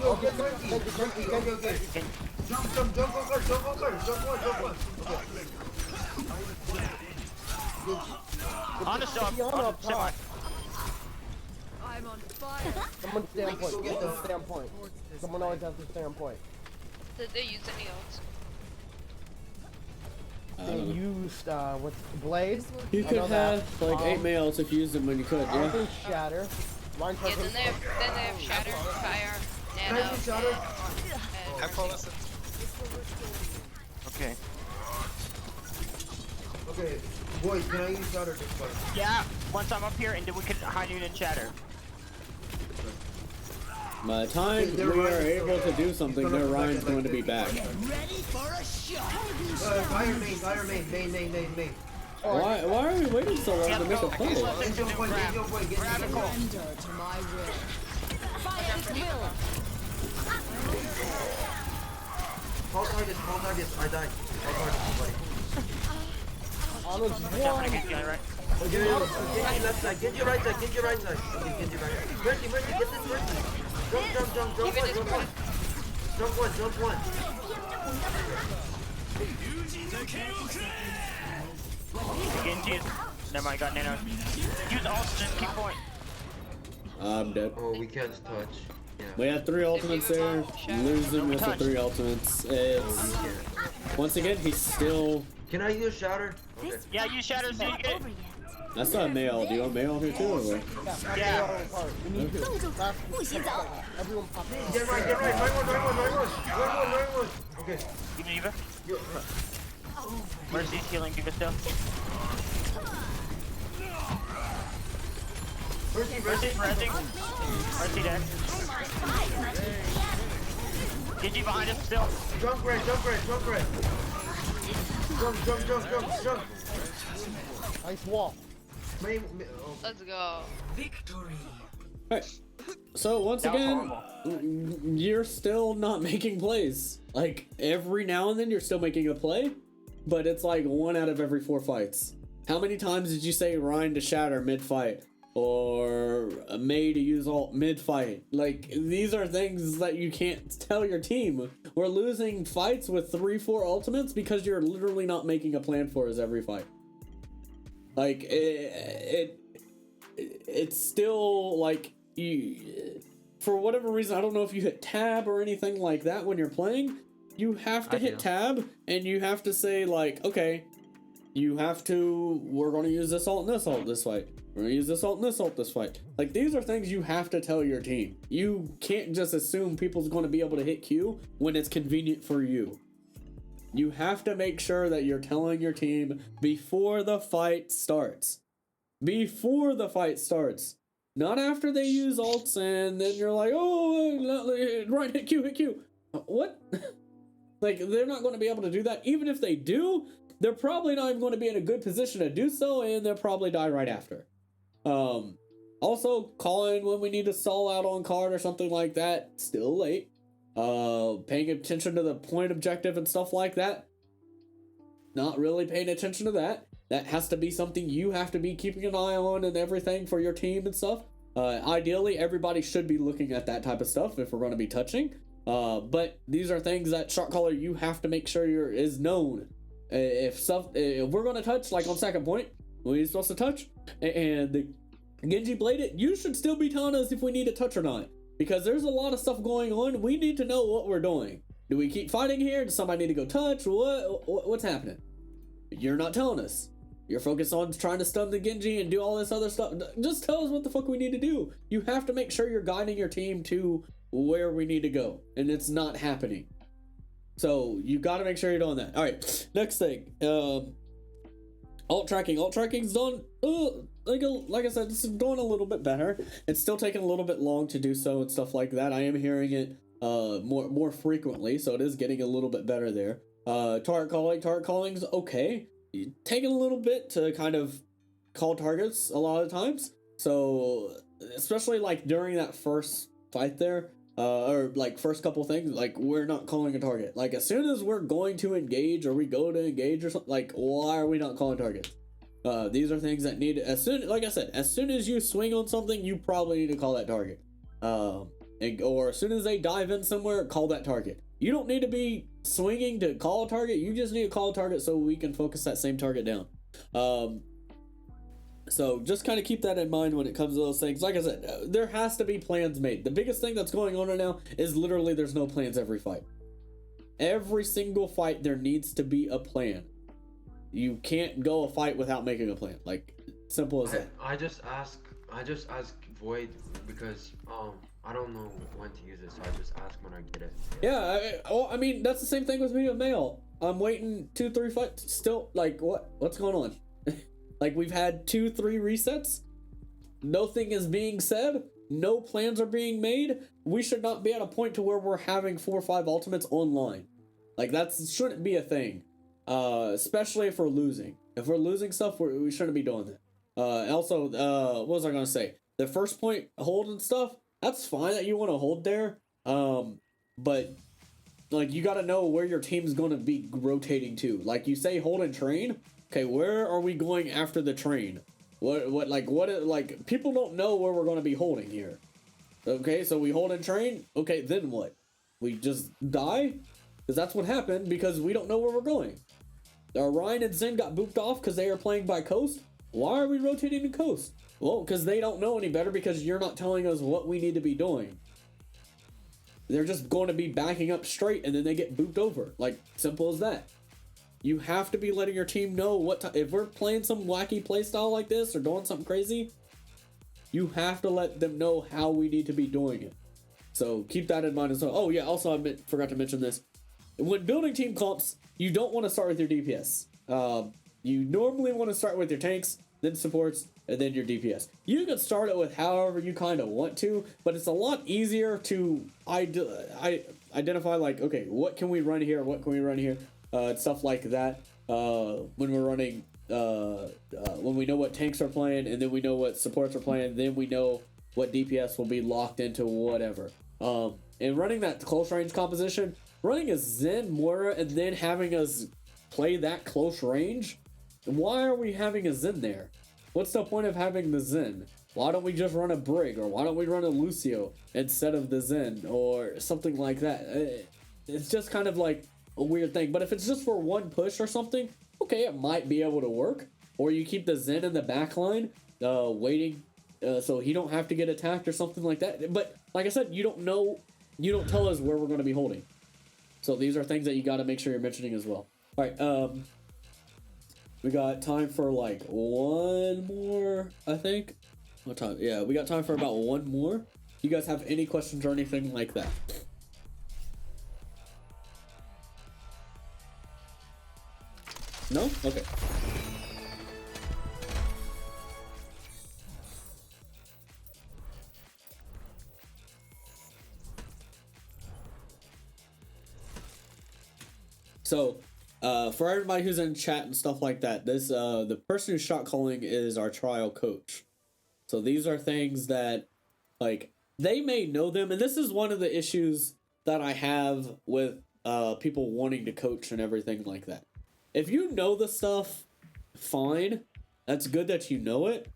Yo, get Mercy. Okay. Jump on card. Jump one. Okay. On the sub. Fiona On up the semi. top. Someone stay on point. Someone stay on point. Someone always has to stay on point. Did they use any else? They used what's the blade? You I could know that. have like 8 males if you used them when you could, I yeah. think Shatter. Line Yeah, then they have Shatter, Fire, Nano, and I call us. Okay. Okay, boys, can I use Shatter this fight? Yeah, once I'm up here and then we can hide you in Shatter. By the time we are able to do something, their Ryan's going to be back. Fire main. Why are we waiting so long to make a play? Get your point, get your point, get your point. Surrender to my will. Fire at will. Call targets, I died. Call targets, buddy. Arnold's Jump one. against the right. Get your left side, get your right side. Okay, get your back. Mercy, get this Mercy. Jump one. Genji is. Never mind, got Nano. Use ults and keep point. I'm dead. Oh, we can't touch. Yeah. We have 3 ultimates there. Losing with the 3 ultimates. It's once again he's still. Can I use Shatter? Okay. Yeah, use Shatter so you get it. That's not male. Do you want male here too? Or what? Yeah. We need to. Everyone pop in. Get right. Right one. Okay. Give me Eva. Yo, Mercy's healing Eva still. Mercy's resing. Mercy dead. Genji behind us still. jump red. Jump. Nice wall. let's go. Victory. Alright. So once That was again, you're still not making plays. Like every now and then you're still making a play, but it's like 1 out of every 4 fights. How many times did you say Ryan to Shatter mid-fight? Or a May to use ult mid-fight? Like, these are things that you can't tell your team. We're losing fights with 3-4 ultimates because you're literally not making a plan for us every fight. Like, it's still like, you, for whatever reason, I don't know if you hit tab or anything like that when you're playing. You have to hit tab and you have to say like, okay, we're going to use this ult and this ult this fight. We're going to use this ult and this ult this fight. Like, these are things you have to tell your team. You can't just assume people's going to be able to hit Q when it's convenient for you. You have to make sure that you're telling your team before the fight starts. Before the fight starts. Not after they use ults and then you're like, oh, right, hit Q. What? Like, they're not going to be able to do that. Even if they do, they're probably not even going to be in a good position to do so, and they'll probably die right after. Also, calling when we need to stall out on card or something like that, still late. Paying attention to the point objective and stuff like that, not really paying attention to that. That has to be something you have to be keeping an eye on and everything for your team and stuff. Ideally, everybody should be looking at that type of stuff if we're going to be touching. But these are things that shot caller you have to make sure is known. If we're going to touch, like on second point, we're supposed to touch, and the Genji blade it, you should still be telling us if we need to touch or not. Because there's a lot of stuff going on. We need to know what we're doing. Do we keep fighting here? Does somebody need to go touch? What's happening? You're not telling us. You're focused on trying to stun the Genji and do all this other stuff. Just tell us what the fuck we need to do. You have to make sure you're guiding your team to where we need to go. And it's not happening. So you got to make sure you're doing that. All right, next thing. Alt tracking. Alt tracking's done. Like I said, it's going a little bit better. It's still taking a little bit long to do so and stuff like that. I am hearing it more frequently, so it is getting a little bit better there. Tart calling's okay. Taking a little bit to kind of call targets a lot of times. So especially like during that first fight there, or like first couple things, like we're not calling a target. Like as soon as we're going to engage or we go to engage or something, like why are we not calling targets? These are things that need, like I said, as soon as you swing on something, you probably need to call that target. Or as soon as they dive in somewhere, call that target. You don't need to be swinging to call a target. You just need to call a target so we can focus that same target down. So just kind of keep that in mind when it comes to those things. Like I said, there has to be plans made. The biggest thing that's going on right now is literally there's no plans every fight. Every single fight, there needs to be a plan. You can't go a fight without making a plan. Like, simple as that. I just ask Void because I don't know when to use it, so I just ask when I get it. Yeah, I mean, that's the same thing with me with mail. I'm waiting 2-3 fights. Still, like, what's going on? Like, we've had 2-3 resets. Nothing is being said. No plans are being made. We should not be at a point to where we're having 4 or 5 ultimates online. Like, that shouldn't be a thing. Especially if we're losing. If we're losing stuff, we shouldn't be doing that. Also, what was I gonna say? The first point hold and stuff, that's fine that you want to hold there. But like, you gotta know where your team's gonna be rotating to. Like, you say hold and train. Okay, where are we going after the train? Like, people don't know where we're gonna be holding here. Okay, so we hold and train. Okay, then what? We just die? Because that's what happened, because we don't know where we're going. Ryan and Zen got booped off because they are playing by coast. Why are we rotating to coast? Well, because they don't know any better, because you're not telling us what we need to be doing. They're just going to be backing up straight, and then they get booped over. Like, simple as that. You have to be letting your team know if we're playing some wacky playstyle like this or doing something crazy, you have to let them know how we need to be doing it. So keep that in mind as well. Oh yeah, also forgot to mention this. When building team comps, you don't want to start with your DPS. You normally want to start with your tanks, then supports, and then your DPS. You can start it with however you kind of want to, but it's a lot easier to identify, like, okay, what can we run here? What can we run here? Stuff like that. When we're running, when we know what tanks are playing, and then we know what supports are playing, then we know what DPS will be locked into whatever. And running that close range composition, running a Zen, Moira, and then having us play that close range. Why are we having a Zen there? What's the point of having the Zen? Why don't we just run a Brig, or why don't we run a Lucio instead of the Zen, or something like that? It's just kind of like a weird thing. But if it's just for one push or something, okay, it might be able to work. Or you keep the Zen in the back line, waiting, so he don't have to get attacked or something like that. But like I said, you don't know, you don't tell us where we're going to be holding. So these are things that you got to make sure you're mentioning as well. All right, we got time for like one more, I think. What time? Yeah, we got time for about one more. You guys have any questions or anything like that? No? Okay. So, for everybody who's in chat and stuff like that, this the person who's shot calling is our trial coach. So these are things that, like, they may know them, and this is one of the issues that I have with people wanting to coach and everything like that. If you know the stuff, fine. That's good that you know it.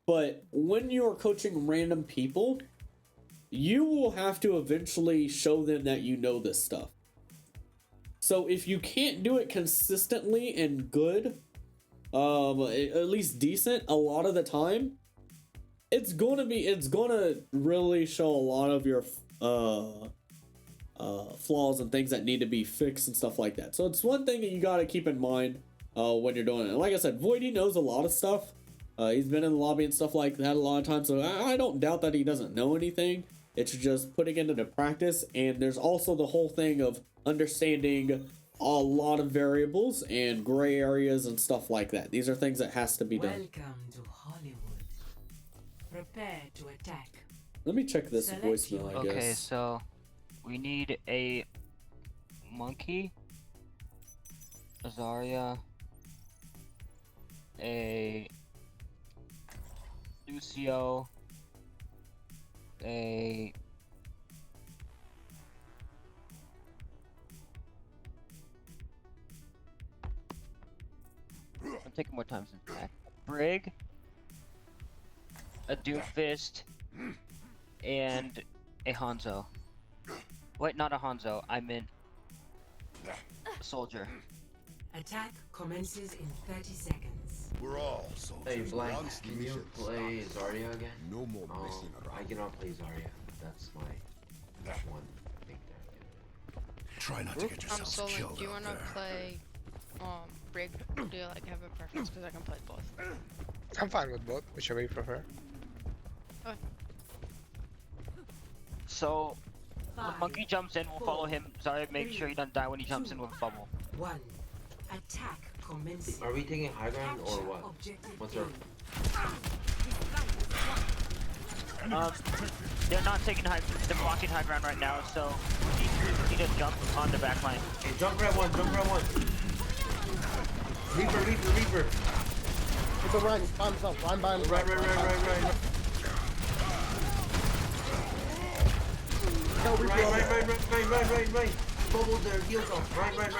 But when you're coaching random people, you will have to eventually show them that you know this stuff. So if you can't do it consistently and good, at least decent a lot of the time, it's gonna really show a lot of your flaws and things that need to be fixed and stuff like that. So it's one thing that you gotta keep in mind when you're doing it. And like I said, Voidy knows a lot of stuff. He's been in the lobby and stuff like that a lot of times, so I don't doubt that he doesn't know anything. It's just putting it into practice, and there's also the whole thing of understanding a lot of variables and gray areas and stuff like that. These are things that has to be done. Welcome to Hollywood. Prepare to attack. Let me check this Select voicemail, I guess. Okay, so we need a monkey, a Zarya, a Lucio, a I'm taking more time since back. Brig, a Doomfist, and a Hanzo. Wait, not a Hanzo. I meant a soldier. Attack commences in 30 seconds. We're all soldiers. Hey, Blank, One can you ship play stops. Zarya again? No more messing around. I cannot play Zarya. That's my one thing that Try not to get I'm yourself soloing. killed Do you out wanna there. play Brig? Do you like have a preference? Because I can play both. I'm fine with both, whichever you prefer. So when Five, Monkey jumps in, we'll follow him. Sorry, make sure he doesn't die when he jumps in with bubble. 1. Attack commencing. Are we taking high ground or Capture what? objective What's our... They're not taking high. They're blocking high ground right now, so we need to jump on the back line. Hey, jump red one, jump red one. Reaper. He's a run by himself. Run by himself. Right. Go, Reaper. Right. Bubble their heels off. Right one.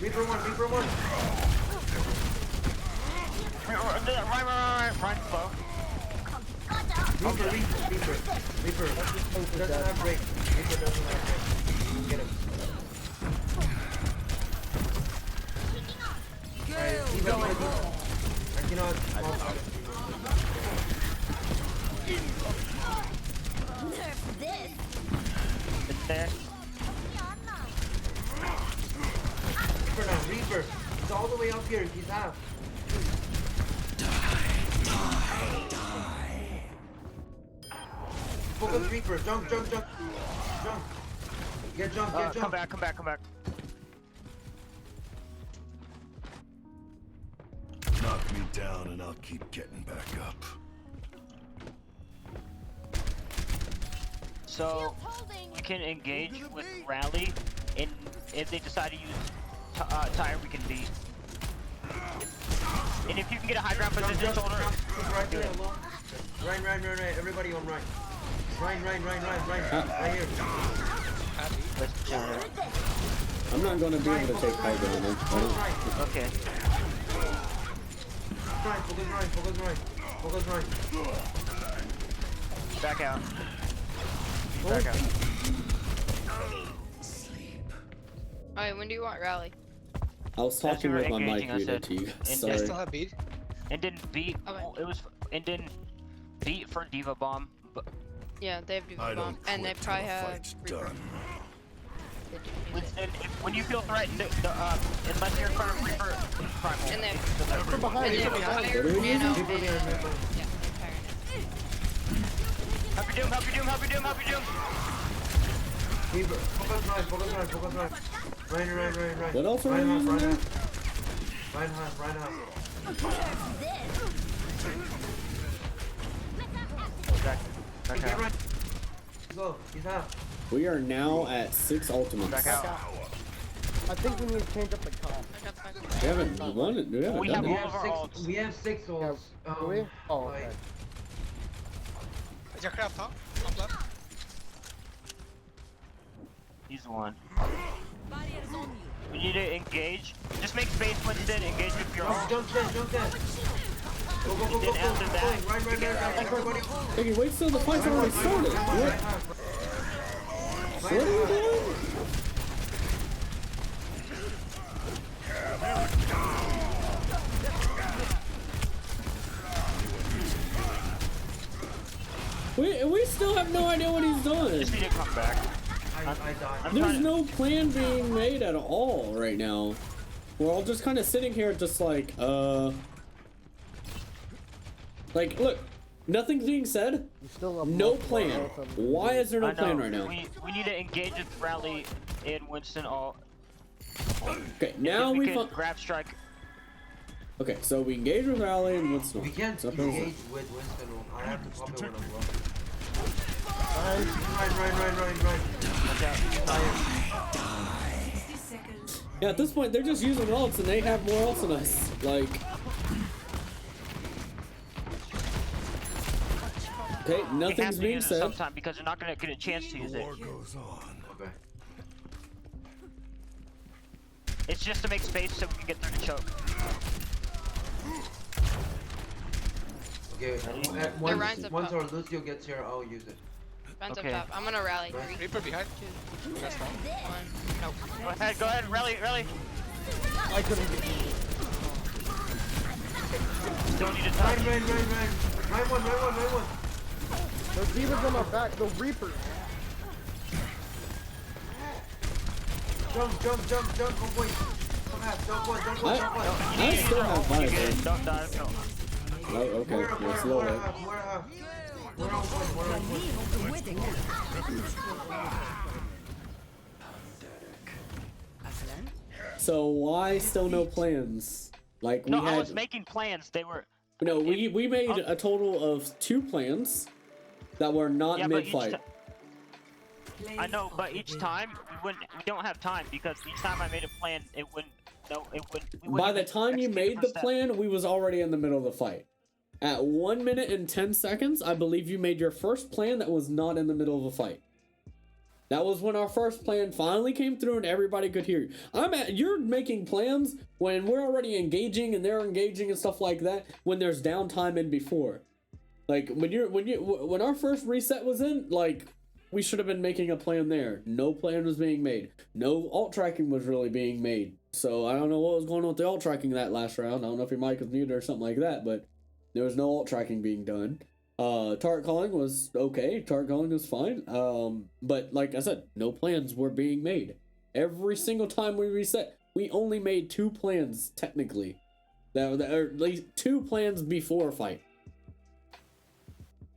Reaper one. Right, slow. Reaper. Doesn't have break. Get him. I cannot. It's there. Reaper. He's all the way up here. He's half. Focus Reaper. Jump. Get jump. Come back. Knock me down and I'll keep getting back up. So we can engage with Rally, and if they decide to use Tire, we can beat. And if you can get a high ground position, shoulder. Do it. Right. Everybody on right. Right here. Let's chill there. I'm not going to be able to take high ground. Okay. Focus right. Back out. Alright, when do you want rally? I was talking That's with my what mic engaging, I muted said. to you. And I Sorry. still have beat. And didn't beat. Okay. It was. And didn't beat for Diva Bomb. But Yeah, they have I Diva Bomb, don't and they quit till probably the have fight's Reaper. done. They do use it. when you feel threatened, unless you're in front of Reaper, primal. And they Reaper behind. and they Reaper have behind. fire, What are we and using? Reaper behind. yeah, fire. Help your doom. Reaper. Focus right. Right. What else are we using there? Right half. Back Get out. right. Go. He's half. We are now at 6 ultimates. Back out. I think we need to change up the comp. I got fire. We haven't won it. We haven't We done have it. We all have of our six. ults. We have 6 ults. Do we? Oh, okay. Jacker up top left. He's one. We need to engage. Just make space, Winston. Engage with your ult. Jump there. Go. Then after that, Right. Everybody. Hey, wait till the fight's already started. What? What are you doing? We still have no idea what he's doing. Just need to come back. I died. I'm There's trying no plan being made at all right now. We're all just kind of sitting here just like, Like, look, nothing's being said. You still have No multiple plan. ults on the Why team. is there no I know. plan right now? We need to engage with Rally and Winston all. Okay, now we we can found. grab strike. Okay, so we engage with Rally and Winston. We can't So there's- engage with Winston. I have to pop it when I'm low. Fine. Right. Watch out. 60 seconds. Yeah, at this point they're just using ults and they have more ults than us. Like. Okay, We have nothing's to being use it said. sometime because they're not gonna get a chance to use it. War goes on. Okay. It's just to make space so we can get through the choke. Okay. Ryan's up Once top. our Lucio gets here, I'll use it. Runs Okay. up top. I'm gonna rally. Right. 3, Reaper behind. 2, 1. Nope. Go ahead, rally. I couldn't get you. Still need to touch. Rain one. The Diva's on my back, the Reaper. Jump, oh boy. Come back, jump one. I still have mine. Don't die. No. Oh, okay. Let's lower it. We're on So why still no plans? Like we No, had. I was making plans. They were. No, we made a total of 2 plans that were not Yeah, but each mid-fight. I know, but each time we don't have time because each time I made a plan, it wouldn't. No, it wouldn't. We By wouldn't the time you execute made the the step. plan, we was already in the middle of the fight. At 1 minute and 10 seconds, I believe you made your first plan that was not in the middle of a fight. That was when our first plan finally came through and everybody could hear you. You're making plans when we're already engaging and they're engaging and stuff like that when there's downtime in before. Like when our first reset was in, like we should have been making a plan there. No plan was being made. No alt tracking was really being made. So I don't know what was going on with the alt tracking that last round. I don't know if your mic was muted or something like that, but there was no alt tracking being done. Tart Calling was okay. Tart Calling was fine. But like I said, no plans were being made. Every single time we reset, we only made 2 plans technically. That or at least 2 plans before a fight.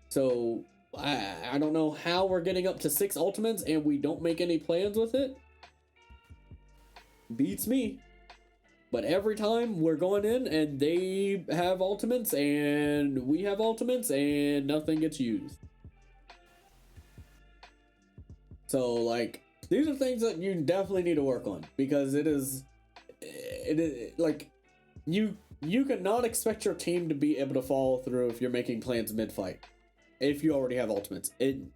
So I don't know how we're getting up to 6 ultimates and we don't make any plans with it. Beats me. But every time we're going in and they have ultimates and we have ultimates and nothing gets used. So like these are things that you definitely need to work on because it is like you cannot expect your team to be able to follow through if you're making plans mid-fight. If you already have ultimates,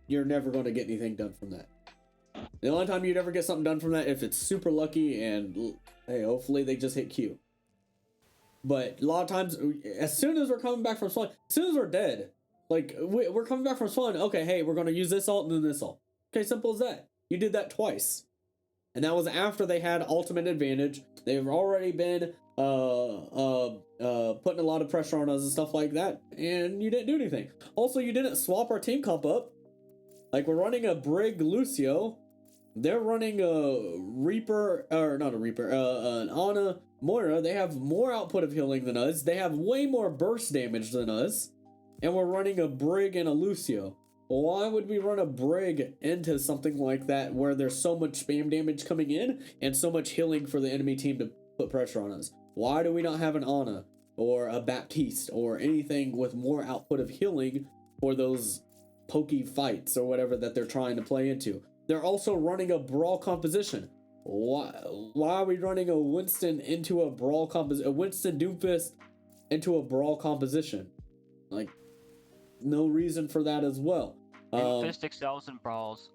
you're never going to get anything done from that. The only time you'd ever get something done from that if it's super lucky and hey, hopefully they just hit Q. But a lot of times, as soon as we're coming back from spawn, as soon as we're dead, like we're coming back from spawn, okay, hey, we're going to use this ult and then this ult. Okay, simple as that. You did that twice. And that was after they had ultimate advantage. They've already been putting a lot of pressure on us and stuff like that, and you didn't do anything. Also, you didn't swap our team comp up. Like we're running a Brig Lucio, they're running a Reaper, or not a Reaper, an Ana Moira. They have more output of healing than us. They have way more burst damage than us, and we're running a Brig and a Lucio. Why would we run a Brig into something like that where there's so much spam damage coming in and so much healing for the enemy team to put pressure on us? Why do we not have an Ana or a Baptiste or anything with more output of healing for those pokey fights or whatever that they're trying to play into? They're also running a brawl composition. Why are we running a Winston into a brawl composition? A Winston Doomfist into a brawl composition? Like, no reason for that as well. Doomfist excels in brawls.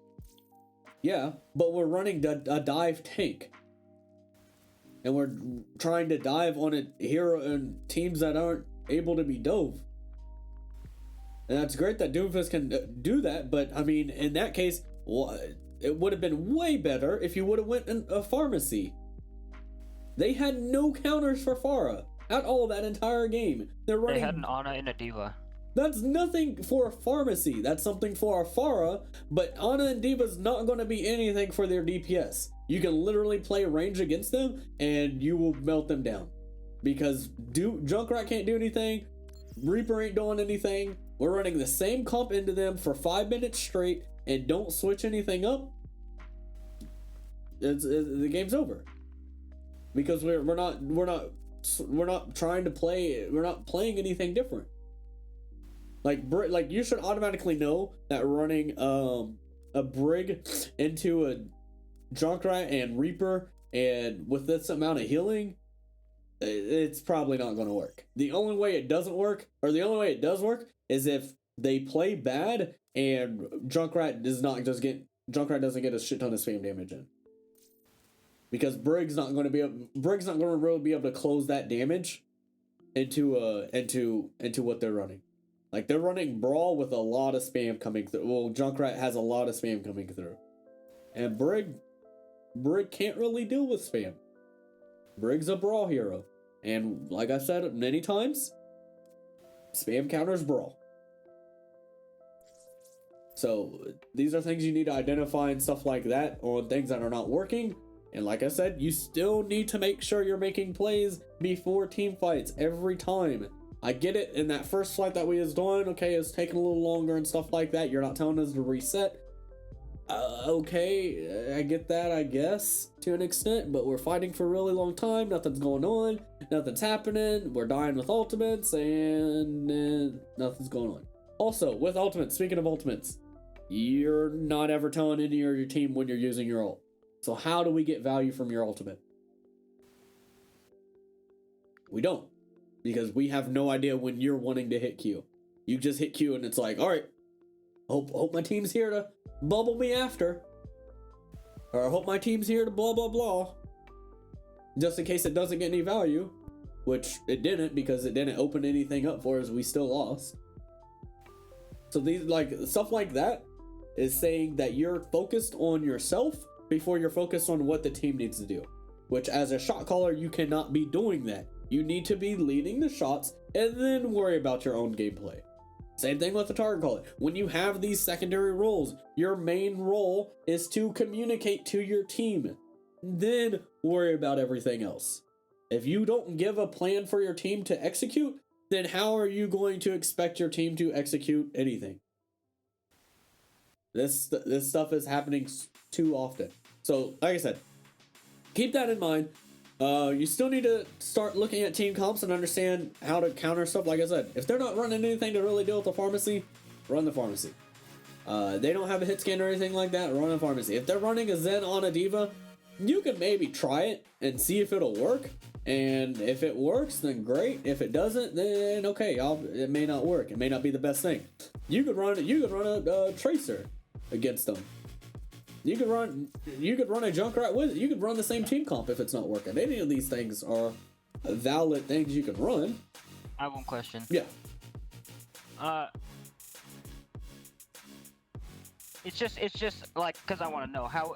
Yeah, but we're running a dive tank. And we're trying to dive on a hero and teams that aren't able to be dove. And that's great that Doomfist can do that, but I mean, in that case, it would have been way better if you would have went in a pharmacy. They had no counters for Pharah at all that entire game. They had an Ana and a D.Va. That's nothing for a pharmacy. That's something for a Pharah, but Ana and D.Va's not going to be anything for their DPS. You can literally play range against them and you will melt them down. Because Junkrat can't do anything, Reaper ain't doing anything. We're running the same comp into them for 5 minutes straight and don't switch anything up. The game's over. Because we're not trying to play. We're not playing anything different. Like you should automatically know that running a Brig into a Junkrat and Reaper and with this amount of healing, it's probably not going to work. The only way it doesn't work, or the only way it does work, is if they play bad and Junkrat doesn't get a shit ton of spam damage in. Because Brig's not going to really be able to close that damage into what they're running. Like they're running Brawl with a lot of spam coming through. Well, Junkrat has a lot of spam coming through. And Brig can't really deal with spam. Brig's a brawl hero. And like I've said many times, spam counters brawl. So these are things you need to identify and stuff like that on things that are not working. And like I said, you still need to make sure you're making plays before team fights every time. I get it, in that first fight that we was doing, okay, it's taking a little longer and stuff like that. You're not telling us to reset. Okay, I get that, I guess, to an extent, but we're fighting for a really long time. Nothing's going on. Nothing's happening. We're dying with ultimates, and nothing's going on. Also, with ultimates, speaking of ultimates, you're not ever telling any of your team when you're using your ult. So how do we get value from your ultimate? We don't. Because we have no idea when you're wanting to hit Q. You just hit Q and it's like, alright, hope my team's here to bubble me after. Or I hope my team's here to blah blah blah. Just in case it doesn't get any value. Which it didn't, because it didn't open anything up for us, we still lost. So these, like, stuff like that is saying that you're focused on yourself before you're focused on what the team needs to do. Which, as a shot caller, you cannot be doing that. You need to be leading the shots and then worry about your own gameplay. Same thing with the Tart Calling. When you have these secondary roles, your main role is to communicate to your team. Then worry about everything else. If you don't give a plan for your team to execute, then how are you going to expect your team to execute anything? This stuff is happening too often. So, like I said, keep that in mind. You still need to start looking at team comps and understand how to counter stuff. Like I said, if they're not running anything to really deal with the pharmacy, run the pharmacy. They don't have a hit scan or anything like that, run a pharmacy. If they're running a Zen on a Diva, you can maybe try it and see if it'll work. And if it works, then great. If it doesn't, then okay, it may not work. It may not be the best thing. You could run a Tracer against them. You could run a Junkrat with it. You could run the same team comp if it's not working. Any of these things are valid things you can run. I have one question. Yeah. It's just like, because I want to know how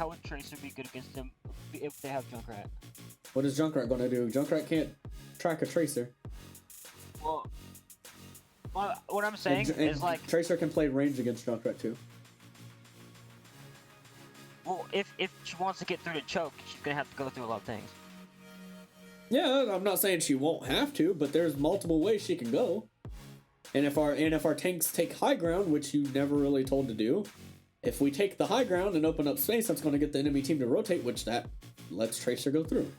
would Tracer be good against them if they have Junkrat? What is Junkrat gonna do? Junkrat can't track a Tracer. Well, what I'm saying is, like, Tracer can play range against Junkrat too. Well, if she wants to get through the choke, she's gonna have to go through a lot of things. Yeah, I'm not saying she won't have to, but there's multiple ways she can go. And if our tanks take high ground, which you never really told to do, if we take the high ground and open up space, that's going to get the enemy team to rotate, which that lets Tracer go through.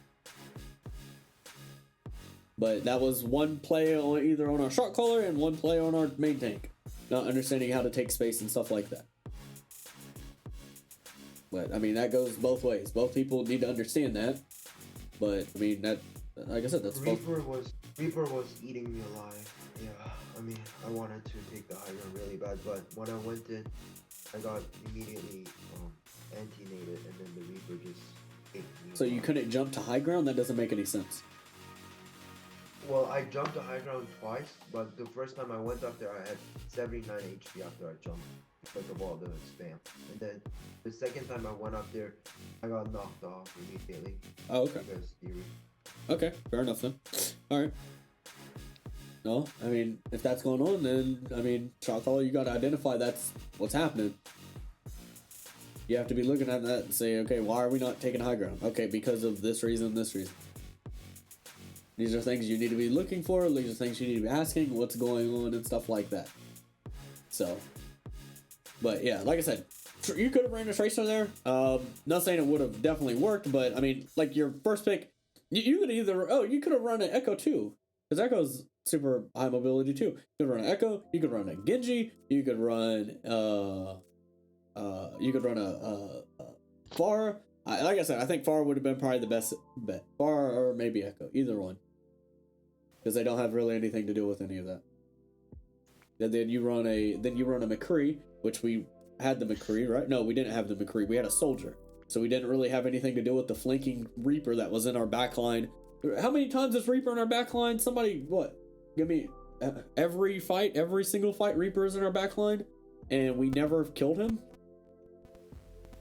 But that was one play on either on our shot caller and one play on our main tank, not understanding how to take space and stuff like that. But I mean, that goes both ways. Both people need to understand that. But I mean, that, like I said, that's Reaper was eating me alive. Yeah, I mean, I wanted to take the high ground really bad, but when I went in, I got immediately anti-nated, and then the Reaper just ate me. So you couldn't jump to high ground? That doesn't make any sense. Well, I jumped to high ground twice, but the first time I went up there, I had 79 HP after I jumped because of all the spam. And then the second time I went up there, I got knocked off immediately. Oh, okay. Because Theory. Okay, fair enough then. Alright. No, I mean, if that's going on, then, I mean, shot caller, you gotta identify that's what's happening. You have to be looking at that and say, okay, why are we not taking high ground? Okay, because of this reason, this reason. These are things you need to be looking for. These are things you need to be asking, what's going on and stuff like that. So, but yeah, like I said, you could have ran a Tracer there. Not saying it would have definitely worked, but I mean, like your first pick, you could either, you could have run an Echo too. Because Echo's super high mobility too. You could run an Echo, you could run a Genji, you could run, a Pharah. Like I said, I think Pharah would have been probably the best bet. Pharah or maybe Echo, either one. Because they don't have really anything to do with any of that. And then you run a McCree, which we had the McCree, right? No, we didn't have the McCree. We had a Soldier. So we didn't really have anything to do with the flanking Reaper that was in our backline. How many times is Reaper in our backline? Somebody, what? Give me every single fight Reaper is in our backline, and we never killed him.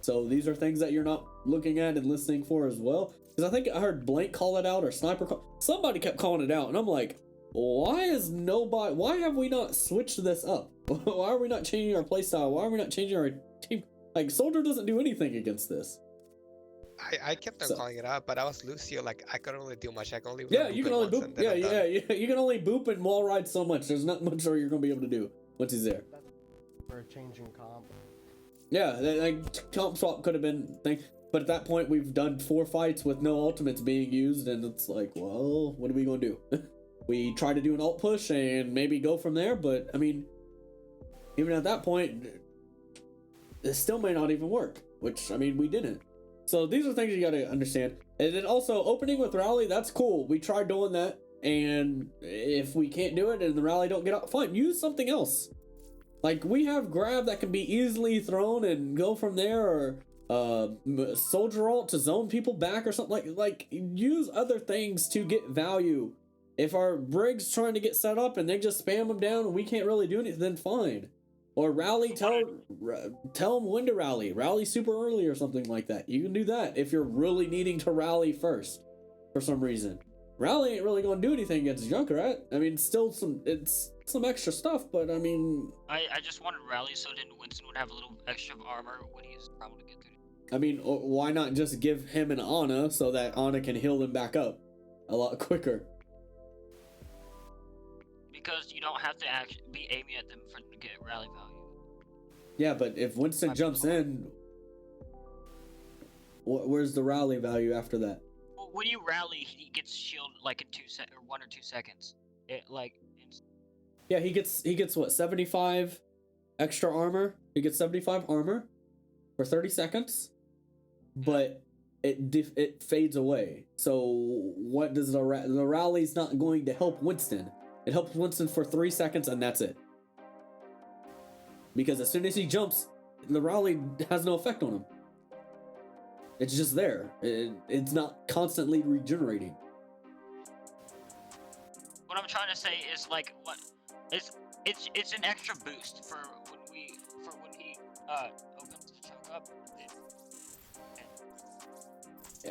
So these are things that you're not looking at and listening for as well. Because I think I heard Blank call it out or Sniper somebody kept calling it out, and I'm like, why have we not switched this up? Why are we not changing our playstyle? Why are we not changing our team? Like, Soldier doesn't do anything against this. I kept on calling it out, but I was Lucio. Like, I couldn't really do much. I can only you can only boop. Yeah. You can only boop and wall ride so much. There's not much you're gonna be able to do once he's there. For a changing comp. Yeah, like comp swap could have been thing, but at that point we've done 4 fights with no ultimates being used, and it's like, well, what are we gonna do? We try to do an ult push and maybe go from there, but I mean, even at that point, it still may not even work. Which, I mean, we didn't. So these are things you gotta understand. And then also, opening with rally, that's cool. We tried doing that, and if we can't do it and the rally don't get out, fine, use something else. Like, we have grab that can be easily thrown and go from there, or soldier ult to zone people back or something. Like use other things to get value. If our brig's trying to get set up and they just spam them down and we can't really do anything, then fine. Or rally, tell them when to rally super early or something like that. You can do that if you're really needing to rally first for some reason. Rally ain't really going to do anything against Junkrat. I mean, still it's some extra stuff, but I mean, I just wanted rally so then Winston would have a little extra armor when he's probably to get through. I mean, why not just give him an Ana so that Ana can heal them back up a lot quicker? Because you don't have to actually be aiming at them to get rally value. Yeah, but if Winston jumps in, where's the rally value after that? Well, when you rally, he gets shield like in 1 or 2 seconds. Yeah, he gets what, 75 extra armor? He gets 75 armor for 30 seconds, but it fades away. So what does the rally's not going to help Winston? It helps Winston for 3 seconds and that's it. Because as soon as he jumps, the rally has no effect on him. It's just there. It's not constantly regenerating. What I'm trying to say is like it's an extra boost for when he opens the choke up.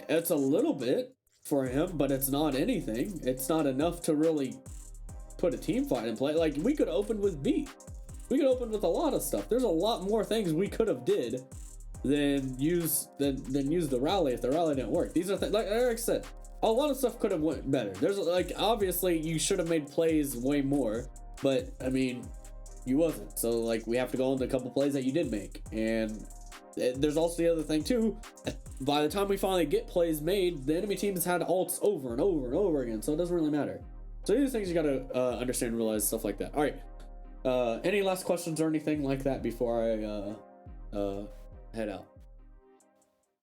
It's a little bit for him, but it's not anything. It's not enough to really put a team fight in play. Like, we could open with B. We could open with a lot of stuff. There's a lot more things we could have did than use the rally if the rally didn't work. These are things, like Eric said, a lot of stuff could have went better. There's like, obviously you should have made plays way more, but I mean, you wasn't. So like, we have to go into a couple plays that you did make. And there's also the other thing too. By the time we finally get plays made, the enemy team has had ults over and over and over again. So it doesn't really matter. So these things you gotta understand and realize, stuff like that. All right. Any last questions or anything like that before I head out?